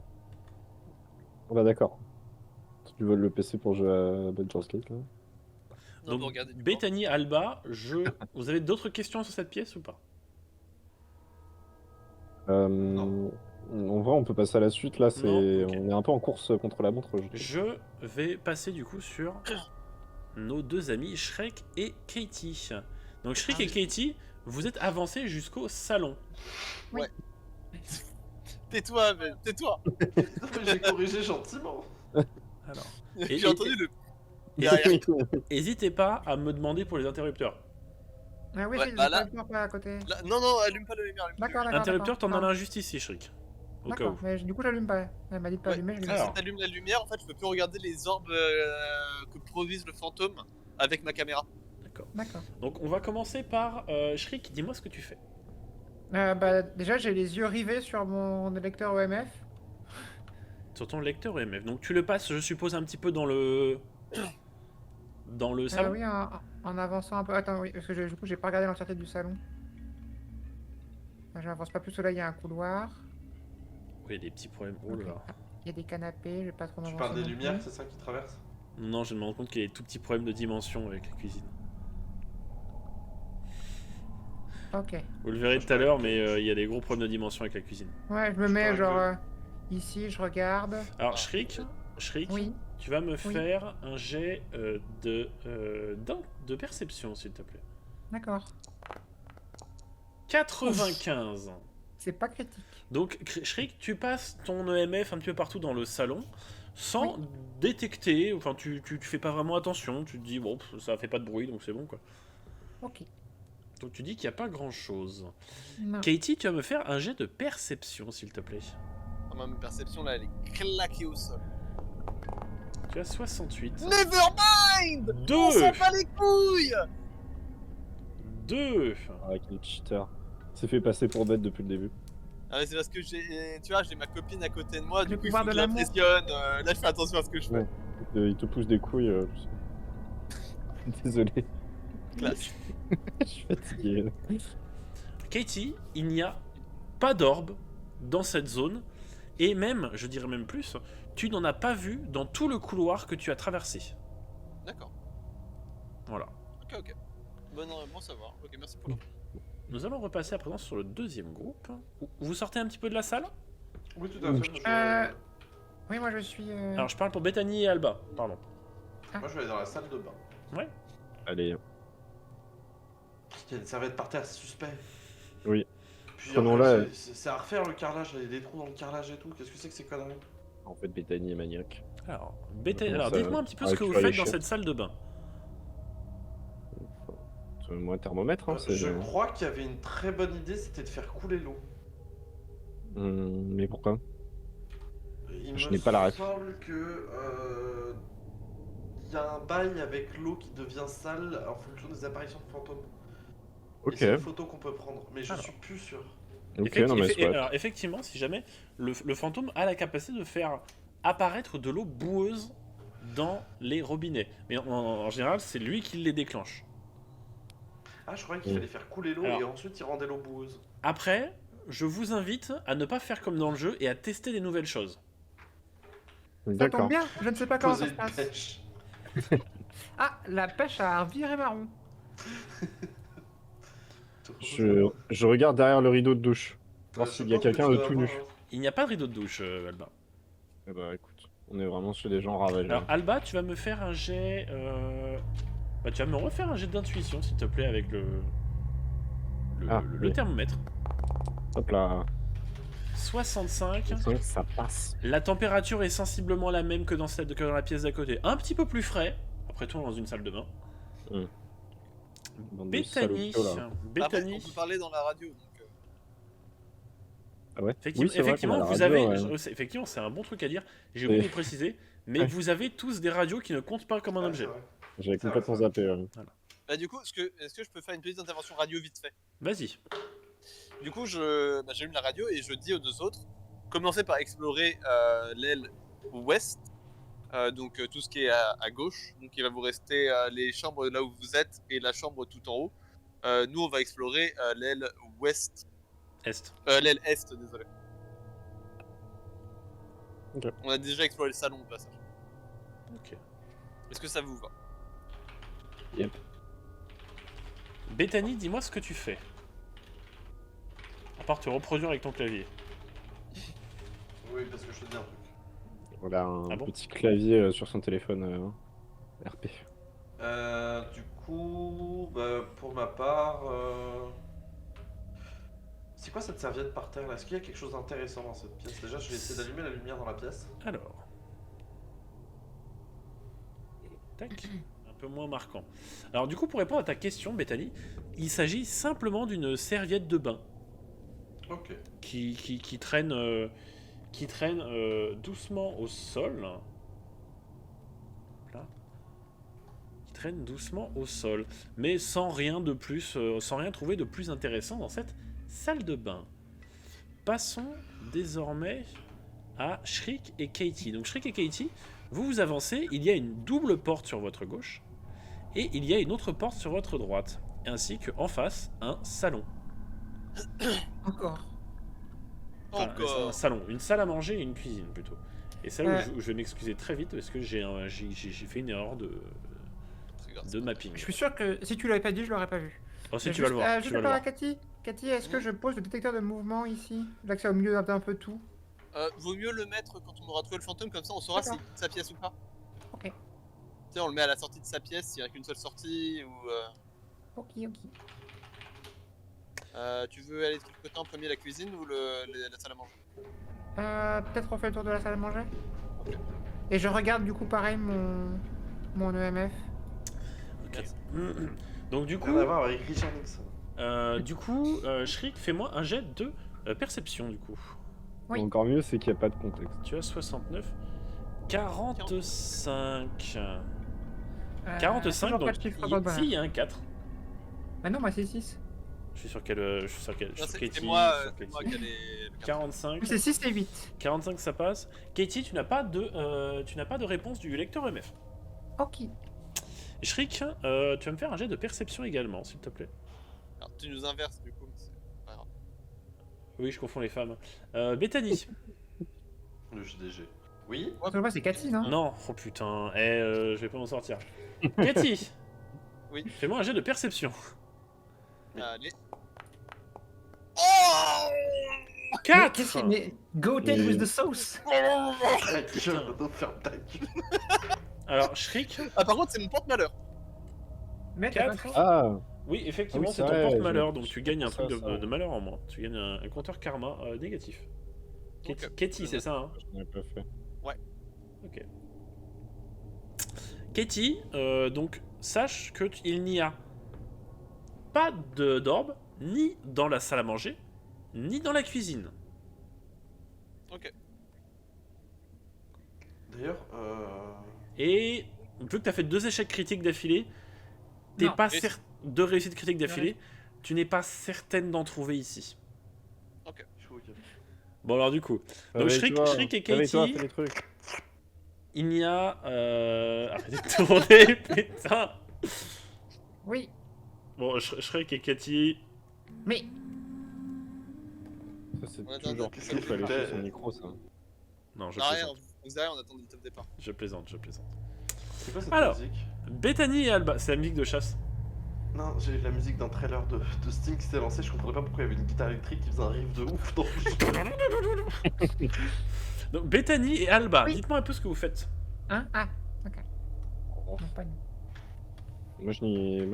Oh, bah d'accord. Si tu voles le PC pour jouer à Baldur's Gate là. Non, Donc, mais regardez du Bethany, Alba, vous avez d'autres questions sur cette pièce ou pas? Non. En vrai on peut passer à la suite là, c'est Non, ok. on est un peu en course contre la montre. Je trouve. Je vais passer du coup sur nos deux amis Shrek et Katie. Donc Shrek et Katie, vous êtes avancés jusqu'au salon. Tais-toi, mais tais-toi. J'ai corrigé gentiment. Alors, J'ai entendu le. et- Derrière. n'hésitez pas à me demander pour les interrupteurs. Ah oui, Ouais, c'est bah le là- interrupteur pas à côté. Là- Non, non, allume pas le lumière. allume pas le D'accord, d'accord. Interrupteur, t'en as d'accord. un juste ici, Shrek. Au cas D'accord, où. mais du coup, j'allume pas. Elle m'a dit de pas Ouais. allumer, je lumière. l'allume. Alors. Si t'allumes la lumière, en fait, je peux plus regarder les orbes que produise le fantôme avec ma caméra. D'accord. D'accord. Donc on va commencer par Shriek, dis-moi ce que tu fais. Bah, déjà, j'ai les yeux rivés sur mon lecteur OMF. Sur ton lecteur EMF. Donc tu le passes, je suppose, un petit peu dans le salon. Oui, en avançant un peu. Attends, oui, parce que du coup, j'ai pas regardé l'entièreté du salon. J'avance pas plus, là, il y a un couloir. Oui, il y a des petits problèmes. Oh là Ok. là. Il y a des canapés, je vais pas trop Tu m'avancer. parles des non lumières, plus. c'est ça qui traverse? Non, je me rends compte qu'il y a des tout petits problèmes de dimension avec la cuisine. Ok. Vous le verrez tout à l'heure, mais il y a des gros problèmes de dimension avec la cuisine. Ouais, je me Je mets te genre règle. ici, je regarde. Alors Shriek, Oui. tu vas me faire un jet de perception, s'il te plaît. D'accord. 95. C'est pas critique. Donc, Shriek, tu passes ton EMF un petit peu partout dans le salon sans détecter, enfin, tu fais pas vraiment attention, tu te dis, bon, ça fait pas de bruit, donc c'est bon, quoi. Ok. Donc, tu dis qu'il n'y a pas grand chose. Non. Katie, tu vas me faire un jet de perception, s'il te plaît. Ah, ma perception là, elle est claquée au sol. Tu as 68. Nevermind. On 2 s'en bat les couilles. 2 Ah, quel cheater. Il s'est fait passer pour bête depuis le début. Ah, mais c'est parce que tu vois, j'ai ma copine à côté de moi, Le du coup il pouvoir faut que de je l'amour. l'impressionne. Là, je fais attention à ce que je fais. Ouais. Il te pousse des couilles. Désolé. Classe. Je suis fatigué. Katie, il n'y a pas d'orbe dans cette zone, et même, je dirais même plus, tu n'en as pas vu dans tout le couloir que tu as traversé. D'accord. Voilà. Ok. Bon savoir. Ok, merci pour l'info. Nous allons repasser à présent sur le deuxième groupe. Vous sortez un petit peu de la salle? Oui, tout à fait. Oui, moi je suis. Alors je parle pour Bethany et Alba, pardon. Moi, je vais aller dans la salle de bain. Ouais. Allez, Il y a une serviette par terre, c'est suspect. oui. Puis Prenons-la. c'est à refaire le carrelage, il y a des trous dans le carrelage et tout. Qu'est-ce que c'est que ces conneries? En fait, Bethany est maniaque. Alors, Comment alors ça, dites-moi un petit peu ce avec que vous toi, les faites dans chiens. cette salle de bain. Moi, thermomètre, hein, c'est. Je crois qu'il y avait une très bonne idée, c'était de faire couler l'eau. Mais pourquoi? Il Je me n'ai pas la ref. semble que il y a un bail avec l'eau qui devient sale en fonction des apparitions de fantômes. Et Ok. c'est une photo qu'on peut prendre, mais je Alors. suis plus sûr. Ok, non, mais c'est Alors effectivement, si jamais le fantôme a la capacité de faire apparaître de l'eau boueuse dans les robinets. Mais en général, c'est lui qui les déclenche. Ah, je croyais qu'il Mm. fallait faire couler l'eau Alors. et ensuite il rendait l'eau boueuse. Après, je vous invite à ne pas faire comme dans le jeu et à tester des nouvelles choses. Ça D'accord. tombe bien, je ne sais pas comment Poser ça se une passe. pêche. Ah, la pêche a viré marron. Je regarde derrière le rideau de douche. Voir Je s'il y a pense que quelqu'un tu de dois tout nu. avoir- Il n'y a pas de rideau de douche, Alba. Eh bah écoute, on est vraiment chez des gens ravagés. Alors Alba, tu vas me faire un jet... Bah, tu vas me refaire un jet d'intuition, s'il te plaît, avec le Oui. thermomètre. Hop là, 65. ça passe. La température est sensiblement la même que que dans la pièce d'à côté. Un petit peu plus frais. Après tout, on est dans une salle de bain. Bande de Bethany. salopio, là. Après, Bethany. on peut parler dans la radio. Donc, Ah ouais. Effectivement, Oui, c'est vrai effectivement, qu'on a la vous radio, avez. ouais. Effectivement, c'est un bon truc à dire. J'ai oublié de le préciser. Mais Ouais. vous avez tous des radios qui ne comptent pas comme un Ah, objet. c'est vrai. J'avais C'est complètement vrai, zappé. bah, du coup, est-ce que je peux faire une petite intervention radio vite fait? Vas-y. Du coup, j'allume la radio et je dis aux deux autres, commencez par explorer l'aile ouest, donc tout ce qui est à gauche. Donc il va vous rester les chambres là où vous êtes et la chambre tout en haut. Nous, on va explorer l'aile ouest, Est. l'aile est, désolé. Ok. On a déjà exploré le salon au passage. Ok. Est-ce que ça vous va? Bethany, dis-moi ce que tu fais. À part te reproduire avec ton clavier. Oui, parce que je te dis un truc. Voilà un Ah bon petit clavier sur son téléphone RP. Du coup, bah, pour ma part, c'est quoi cette serviette par terre là? Est-ce qu'il y a quelque chose d'intéressant dans cette pièce? Déjà, je vais essayer d'allumer la lumière dans la pièce. Alors. Tac. Un peu moins marquant. Alors du coup, pour répondre à ta question, Bethany, il s'agit simplement d'une serviette de bain Ok. qui traîne, doucement au sol. Là. Qui traîne doucement au sol, mais sans rien de plus, sans rien trouver de plus intéressant dans cette salle de bain. Passons désormais à Shriek et Katie. Donc Shriek et Katie, vous avancez, il y a une double porte sur votre gauche et il y a une autre porte sur votre droite, ainsi qu'en face un salon. Encore. Enfin, Encore. un salon, une salle à manger et une cuisine plutôt. Et ça, Ouais. je vais m'excuser très vite parce que j'ai fait une erreur de C'est grave. mapping. Je suis sûr que si tu l'avais pas dit, je l'aurais pas vu. Oh, si tu vas le voir, tu Juste vas le par voir. Cathy. Cathy, est-ce que je pose le détecteur de mouvement ici? Là que c'est au milieu d'un peu tout. Vaut mieux le mettre quand on aura trouvé le fantôme, comme ça on saura si D'accord. c'est sa pièce ou pas. Ok. Tu sais, on le met à la sortie de sa pièce s'il n'y a qu'une seule sortie ou. Ok. Tu veux aller de quel côté en premier, la cuisine ou la salle à manger? Peut-être on fait le tour de la salle à manger. Et je regarde du coup pareil mon EMF. Ok. Donc du coup, Rien à voir avec Richard Nixon. Shriek, fais-moi un jet de perception du coup. Oui. Encore mieux, c'est qu'il n'y a pas de contexte. Tu as 69. 45. Toujours 45, pas donc de chiffre dans le si, il y a un 4. Bah non, moi c'est 6. Je suis sur quel... Je suis sur quel... Non, sur c'est Katie, moi, sur c'est moi Katie. qui ai le 45. C'est 6 et 8. 45, ça passe. Katie, tu n'as pas de réponse du lecteur EMF. Ok. Shriek, tu vas me faire un jet de perception également, s'il te plaît. Alors, tu nous inverses du coup, mais c'est pas grave. Oui, je confonds les femmes. Bethany. Le JDG. Oui. Moi c'est Cathy, non? Non, oh putain, je vais pas m'en sortir. Katie. Oui. Fais-moi un jet de perception. Allez. Mais 4. qu'est-ce qu'il est? Goated Mais- with the sauce. Je vais te faire ta gueule. Alors, Shriek, Ah, par contre, c'est mon porte-malheur. Mais t'as pas de chance. Ah, oui, effectivement, Ah oui, c'est c'est ton vrai, porte-malheur, je- donc tu je gagnes un pensais truc à ça. de malheur en moins. Tu gagnes un compteur karma négatif. Katie, Ok. Katie, c'est ça, hein? je n'avais pas fait. Ok. Katie, donc, sache que il n'y a pas d'orbe, ni dans la salle à manger, ni dans la cuisine. Ok. D'ailleurs, Et vu que tu as fait 2 échecs critiques d'affilée, t'es Non. pas Et- 2 réussites critiques d'affilée, tu n'es pas certaine d'en trouver ici. je suis ok. Bon alors du coup, donc Shriek et Réveille-toi, Katie, fais des trucs. il n'y a... Arrêtez de tourner, putain. Oui. Bon, Shriek et Katie, Mais Ça, c'est On attend toujours qu'est-ce qu'il qu'il faut aller foutait chez son micro, ça. Non, je Non, rien, plaisante. on faisait rien, on attendait le top départ. Je plaisante, je plaisante. C'est quoi cette Alors. musique? Bethany et Alba, c'est la musique de chasse. Non, j'ai la musique d'un trailer de Sting qui s'est lancé, je comprenais pas pourquoi il y avait une guitare électrique qui faisait un riff de ouf dans le jeu. Donc Bethany et Alba, Oui. dites-moi un peu ce que vous faites. Hein? Ah, ok. Non, pas nous. Moi,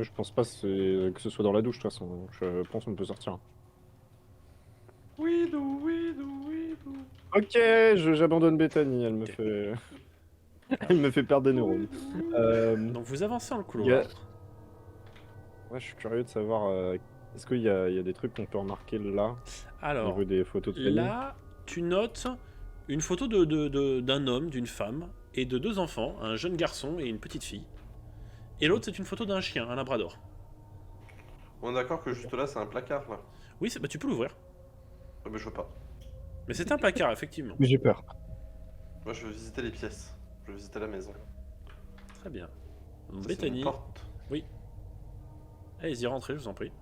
je pense pas que ce soit dans la douche, de toute façon. Je pense qu'on peut sortir. Oui, oui, oui. Ok, j'abandonne Bethany, elle me fait... elle me fait perdre des neurones. Donc vous avancez dans le Il y couloir. Ouais, je suis curieux de savoir, est-ce qu'il y a des trucs qu'on peut remarquer là, au Alors, niveau des photos de famille? là, tu notes une photo d'un homme, d'une femme et de 2 enfants, un jeune garçon et une petite fille. Et l'autre, c'est une photo d'un chien, un labrador. On est d'accord que juste là, c'est un placard, là. Oui, bah, tu peux l'ouvrir. Ah, mais je veux pas. Mais c'est un placard, effectivement. Mais j'ai peur. Moi, je veux visiter les pièces. Je veux visiter la maison. Très bien. Donc, Ça, c'est Bethany, une porte. allez-y, rentrez, je vous en prie.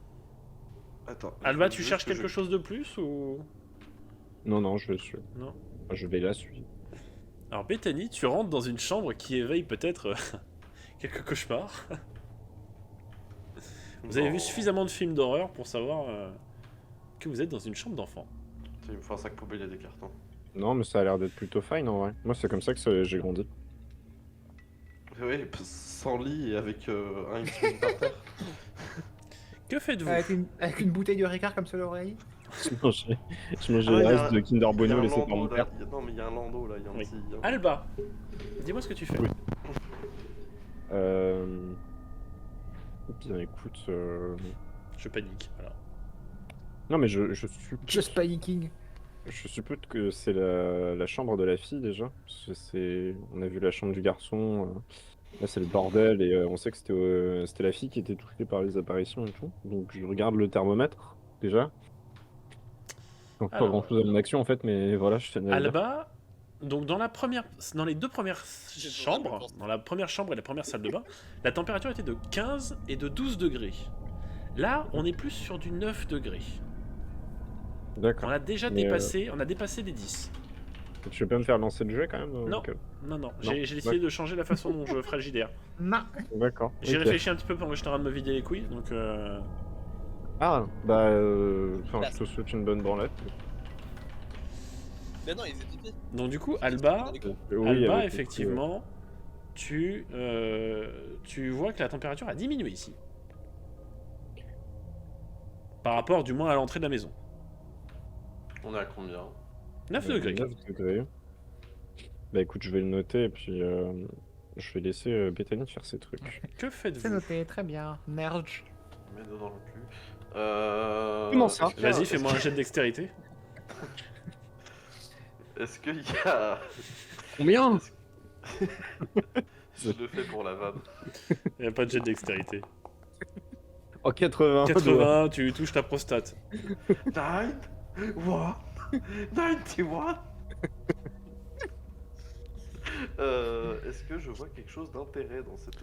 Attends. Alba, je tu veux cherches juste que quelque chose de plus ou... Non, je vais suivre. Non. Je vais la suivre. Alors Bethany, tu rentres dans une chambre qui éveille peut-être quelques cauchemars. Vous avez vu Non. suffisamment de films d'horreur pour savoir que vous êtes dans une chambre d'enfant. Il me faut un sac poubelle et des cartons. Non, mais ça a l'air d'être plutôt fine en vrai. Moi, c'est comme ça que j'ai grandi. Oui, sans lit et avec un X-Wing par terre. Que faites-vous Avec une bouteille de Ricard comme sur l'oreille. Je mangeais Ah, les y a restes un- de Kinder Il y a Bueno un laissés par landau, mon là. père. Non, mais il y a un landau, là. Il y a un Oui. petit... Alba, dis-moi ce que tu fais. Oui. Bien écoute, Je panique. Voilà. non mais je suppose, Just panicking. je suppose que c'est la chambre de la fille déjà. Parce que on a vu la chambre du garçon. Là c'est le bordel et on sait que c'était la fille qui était touchée par les apparitions et tout. Donc je regarde le thermomètre déjà. Donc pas Alors, grand chose à mon action en fait, mais voilà, je tenais à le dire. Alba, donc dans les 2 premières J'ai chambres, besoin de dans la première chambre et la première salle de bain, la température était de 15 et de 12 degrés. Là, on est plus sur du 9 degrés. On D'accord. a déjà Mais, dépassé, on a dépassé les 10. Tu peux pas me faire lancer le jeu quand même? Non. Ok. Non, j'ai décidé de changer la façon dont je ferai le JDR. Non. D'accord. J'ai ok. réfléchi un petit peu pendant que j'étais en train de me vider les couilles, donc Ah, bah, enfin, Là, je te souhaite une bonne branlette. Mais non, ils étaient pieds. donc du coup, Alba, Oui, Alba, avec effectivement, tu vois que la température a diminué ici. Par rapport du moins à l'entrée de la maison. On est à combien? 9 degrés. 9 degrés. Bah écoute, je vais le noter et puis je vais laisser Bethany faire ses trucs. Que C'est faites-vous? noté, très bien. Merge. Mets dedans le cul. Comment ça? est-ce qu'il y a- Vas-y, fais-moi un jet de dextérité. Est-ce qu'il y a... Combien? Je le fais pour la vanne. Il n'y a pas de jet de dextérité. Oh, 80. 80, tu touches ta prostate. 91. Est-ce que je vois quelque chose d'intérêt dans cette...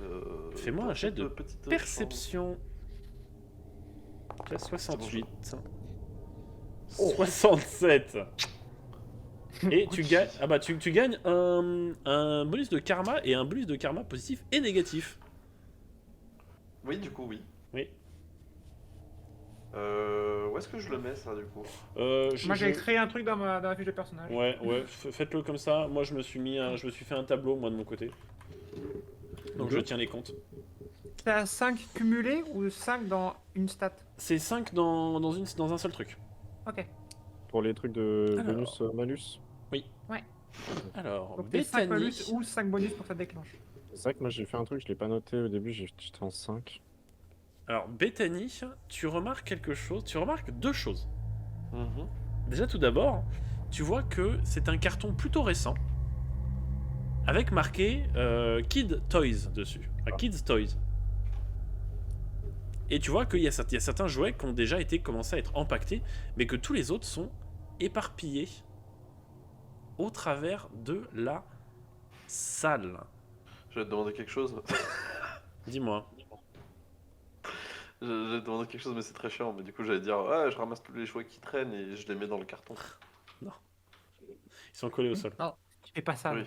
Fais-moi dans un jet cette de petite Perception. Tu as 68. Oh. 67. Et tu gagnes, tu gagnes un bonus de karma et un bonus de karma positif et négatif. Oui, du coup, oui. Oui. Où est-ce que je le mets, ça, du coup? Moi j'ai créé un truc dans ma fiche de personnage. Ouais, faites-le comme ça. Moi, je me suis fait un tableau, moi, de mon côté. Donc, je tiens les comptes. C'est à 5 cumulés ou 5 dans une stat? C'est 5 dans un seul truc. Ok. Pour les trucs de Alors. bonus malus. Alors, Donc t'es 5 Bethany. bonus ou 5 bonus pour que ça déclenche. C'est vrai que moi j'ai fait un truc, je l'ai pas noté au début, j'étais en 5. Alors, Bethany, tu remarques quelque chose. Tu remarques 2 choses. Mhm. Déjà, tout d'abord, tu vois que c'est un carton plutôt récent, avec marqué Kid Toys dessus. Enfin, Kids Toys. Et tu vois qu'il y a certains jouets qui ont déjà été commencés à être empaquetés, mais que tous les autres sont éparpillés au travers de la salle. Je vais te demander quelque chose. Dis-moi. J'ai demandé quelque chose, mais c'est très chiant. Mais du coup, j'allais dire, ouais, je ramasse tous les jouets qui traînent et je les mets dans le carton. Ils sont collés au sol. Non, tu fais pas ça. Oui,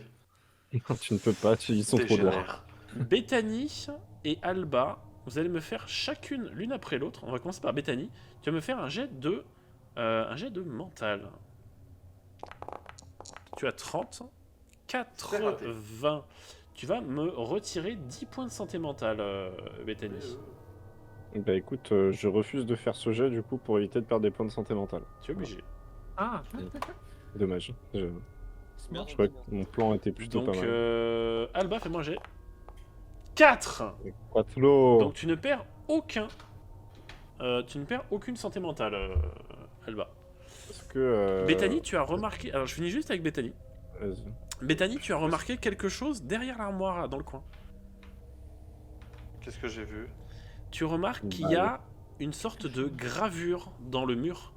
Tu ne peux pas, ils sont trop loin. dégénère. Bethany et Alba, vous allez me faire chacune l'une après l'autre. On va commencer par Bethany. Tu vas me faire un jet de mental. Tu as 30, C'est raté. 80. Tu vas me retirer 10 points de santé mentale, Bethany. Bah écoute, je refuse de faire ce jet du coup pour éviter de perdre des points de santé mentale. Tu es obligé. Ah, Dommage. Je Bien, crois que bien. mon plan était plutôt Donc, pas mal. Alba, fais-moi un jet. 4. Quatlo. Donc tu ne perds aucun. Tu ne perds aucune santé mentale, Alba. Parce que. Bethany, tu as remarqué. Alors je finis juste avec Bethany. Vas-y. Bethany, tu as remarqué quelque chose derrière l'armoire dans le coin. Qu'est-ce que j'ai vu? Tu remarques qu'il y a une sorte de gravure dans le mur.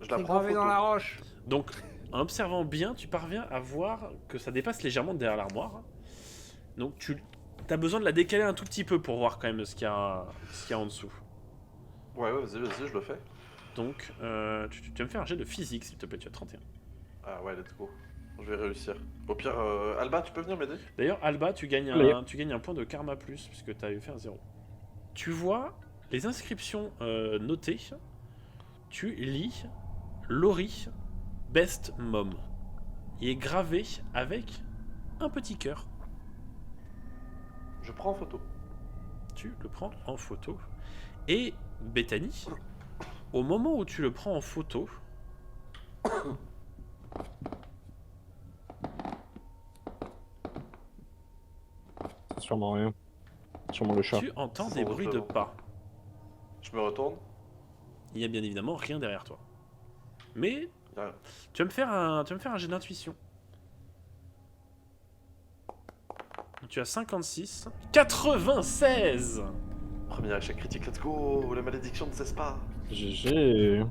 Je la c'est prends en gravé photo. dans la roche. Donc, en observant bien, tu parviens à voir que ça dépasse légèrement derrière l'armoire. Donc, tu as besoin de la décaler un tout petit peu pour voir quand même ce qu'il y a en dessous. Ouais, vas-y, je le fais. Donc, tu vas me faire un jet de physique, s'il te plaît, tu as 31. Ah ouais, let's go. Je vais réussir. Au pire, Alba, tu peux venir m'aider? D'ailleurs, Alba, tu gagnes Allez. un point de karma plus, puisque tu avais fait un 0. Tu vois les inscriptions notées. Tu lis Laurie, best mom. Il est gravé avec un petit cœur. Je prends en photo. Tu le prends en photo. Et Bethany, au moment où tu le prends en photo, C'est sûrement rien. Sûrement le chat. tu entends C'est des son bruits de reflet, pas. Je me retourne. Il n'y a bien évidemment rien derrière toi. Mais Ah, tu vas me faire un jet d'intuition. Tu as 56. 96. premier échec critique, let's go. La malédiction ne cesse pas. GG.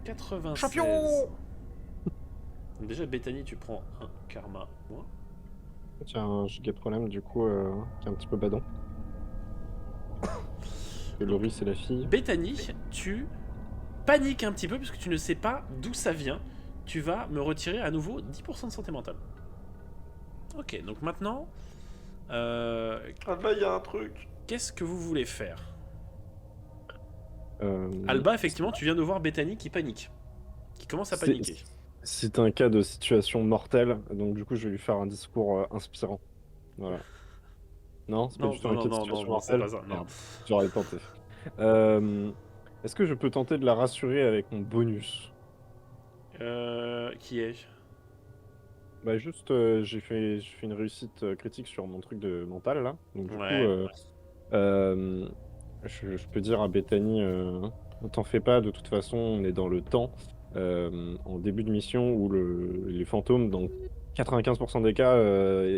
96. Champion. Donc déjà, Bethany, tu prends un karma moins. Tiens, j'ai des problèmes du coup, qui est un petit peu badant. Et Laurie, c'est la fille. Bethany, tu paniques un petit peu parce que tu ne sais pas d'où ça vient. Tu vas me retirer à nouveau 10% de santé mentale. Ok, donc maintenant, Alba, il y a un truc. qu'est-ce que vous voulez faire? Euh, Alba, effectivement, tu viens de voir Bethany qui panique. Qui commence à c'est- paniquer. C'est un cas de situation mortelle, donc du coup, je vais lui faire un discours inspirant. Voilà. Non, c'est pas Non, du tout un non, cas de non, situation non, c'est mortelle. pas ça, non. Merde, j'aurais tenté. Est-ce que je peux tenter de la rassurer avec mon bonus? Qui est? Bah juste, j'ai fait une réussite critique sur mon truc de mental là. Donc du Ouais. coup, je peux dire à Bethany, t'en fais pas, de toute façon, on est dans le temps, en début de mission où les fantômes, dans 95% des cas,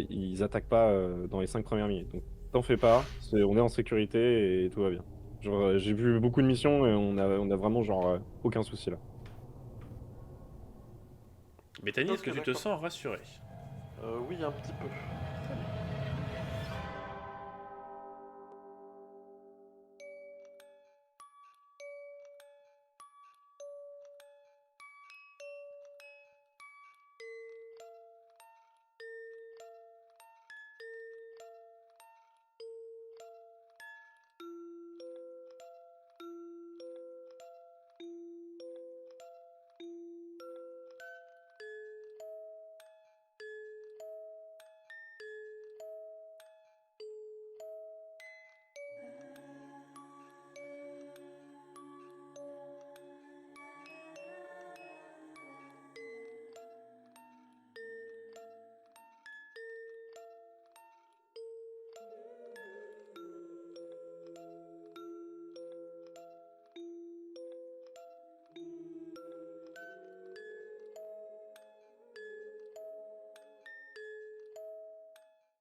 ils attaquent pas dans les 5 premières minutes. Donc t'en fais pas, on est en sécurité et tout va bien. Genre, j'ai vu beaucoup de missions et on a vraiment genre aucun souci là. Bethany, est-ce Ok, que tu te d'accord. sens rassuré? Oui, un petit peu.